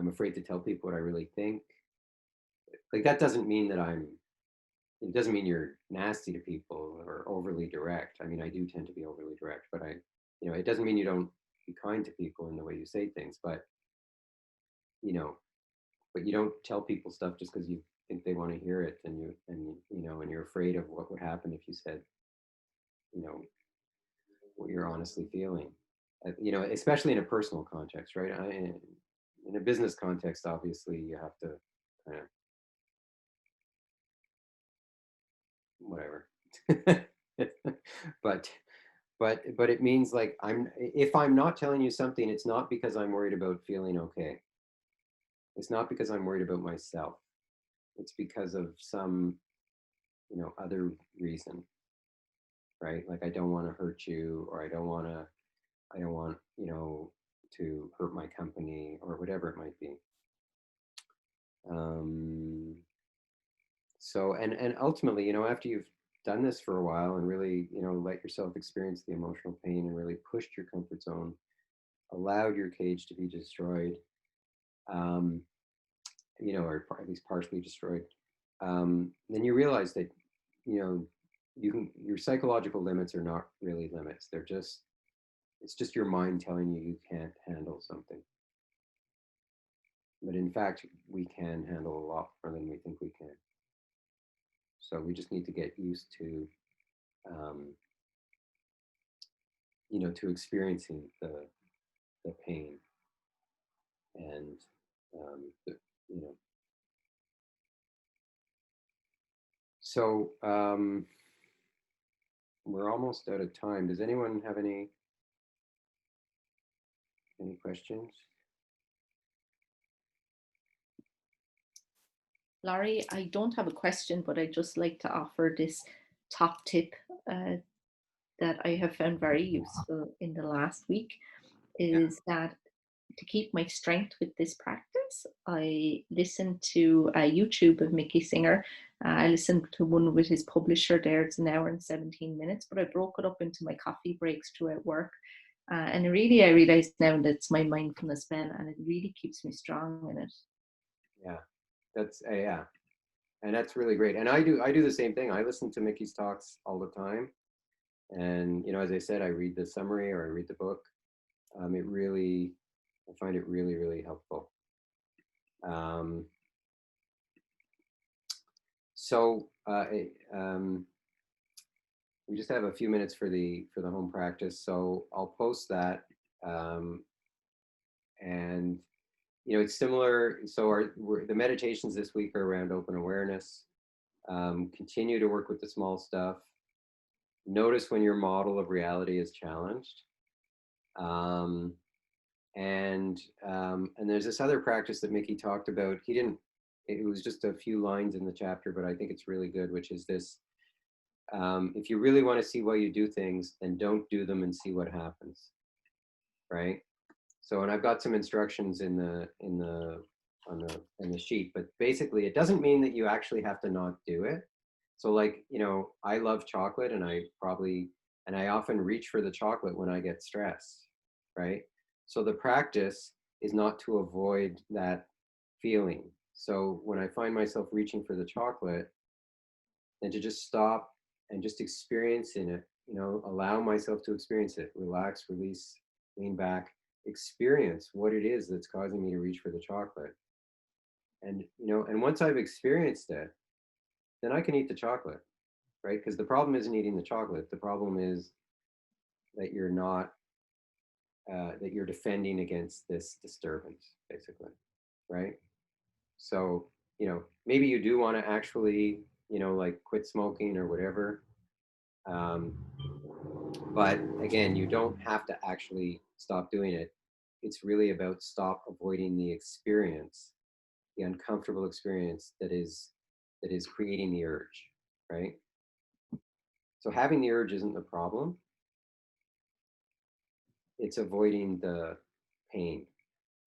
afraid to tell people what I really think. Like, that doesn't mean that it doesn't mean you're nasty to people or overly direct. I mean, I do tend to be overly direct, but it doesn't mean you don't be kind to people in the way you say things, but you don't tell people stuff just because you think they want to hear it, and you're afraid of what would happen if you said, what you're honestly feeling, especially in a personal context, right? In a business context, obviously you have to kind of whatever. but it means, like, if I'm not telling you something, it's not because I'm worried about feeling okay. It's not because I'm worried about myself. It's because of some other reason, right? Like, I don't want to hurt you, or I don't want to hurt my company, or whatever it might be. So, and ultimately, after you've done this for a while and really, let yourself experience the emotional pain and really pushed your comfort zone, allowed your cage to be destroyed, or at least partially destroyed, then you realize that, your psychological limits are not really limits. It's just your mind telling you you can't handle something. But in fact, we can handle a lot more than we think we can. So we just need to get used to, to experiencing the pain and, So we're almost out of time. Does anyone have any questions?
Laurie, I don't have a question, but I'd just like to offer this top tip that I have found very useful in the last week is that to keep my strength with this practice, I listened to a YouTube of Mickey Singer. I listened to one with his publisher there. It's an hour and 17 minutes, but I broke it up into my coffee breaks throughout work. And really, I realized now that it's my mindfulness pen, and it really keeps me strong in it.
Yeah, that's and that's really great. And I do the same thing. I listen to Mickey's talks all the time, and as I said, I read the summary or I read the book. I find it really, really helpful. We just have a few minutes for the home practice, so I'll post that. And it's similar. So the meditations this week are around open awareness. Continue to work with the small stuff. Notice when your model of reality is challenged. And there's this other practice that Mickey talked about. It was just a few lines in the chapter, but I think it's really good, which is this: if you really want to see why you do things, then don't do them and see what happens, right? So, and I've got some instructions in the sheet, but basically it doesn't mean that you actually have to not do it. So like, I love chocolate, and I often reach for the chocolate when I get stressed, right? So the practice is not to avoid that feeling. So when I find myself reaching for the chocolate, then to just stop and just experience in it, allow myself to experience it, relax, release, lean back, experience what it is that's causing me to reach for the chocolate. And, and once I've experienced it, then I can eat the chocolate, right? Because the problem isn't eating the chocolate. The problem is that you're not, that you're defending against this disturbance, basically, right? So, maybe you do want to actually, like quit smoking or whatever. But again, you don't have to actually stop doing it. It's really about stop avoiding the experience, the uncomfortable experience that is creating the urge, right? So having the urge isn't the problem. It's avoiding the pain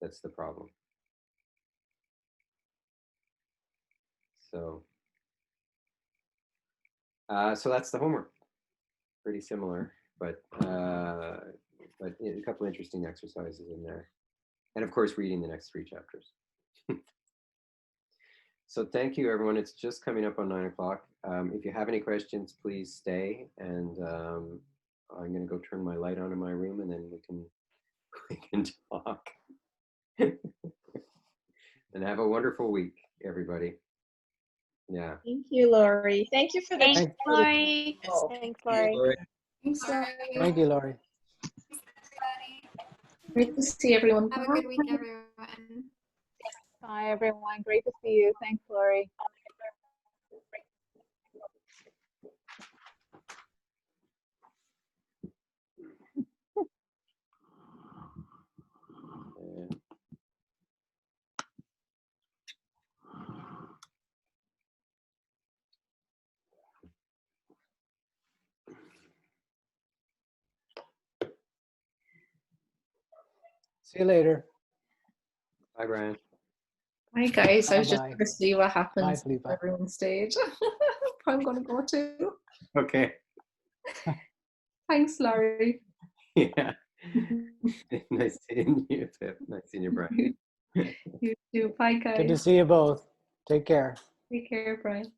that's the problem. So, so that's the homework. Pretty similar, but a couple interesting exercises in there, and of course, reading the next 3 chapters. So thank you, everyone. It's just coming up on 9 o'clock. If you have any questions, please stay, and I'm going to go turn my light on in my room, and then we can talk. And have a wonderful week, everybody. Yeah.
Thank you, Laurie. Thank you for the
Thanks, Laurie.
Thanks, Laurie.
Thanks, Laurie.
Thank you, Laurie.
Thanks, everybody.
Great to see everyone.
Have a good week, everyone.
Bye, everyone. Great to see you. Thanks, Laurie.
See you later.
Bye, Brian.
Hi, guys. I was just
Bye-bye.
going to see what happens
Bye,
if
Felipe.
everyone's stage. I'm going to go too.
Okay.
Thanks, Laurie.
Yeah. Nice seeing you, Pip. Nice seeing you, Brian.
You too. Bye, guys.
Good to see you both. Take care.
Take care, Brian.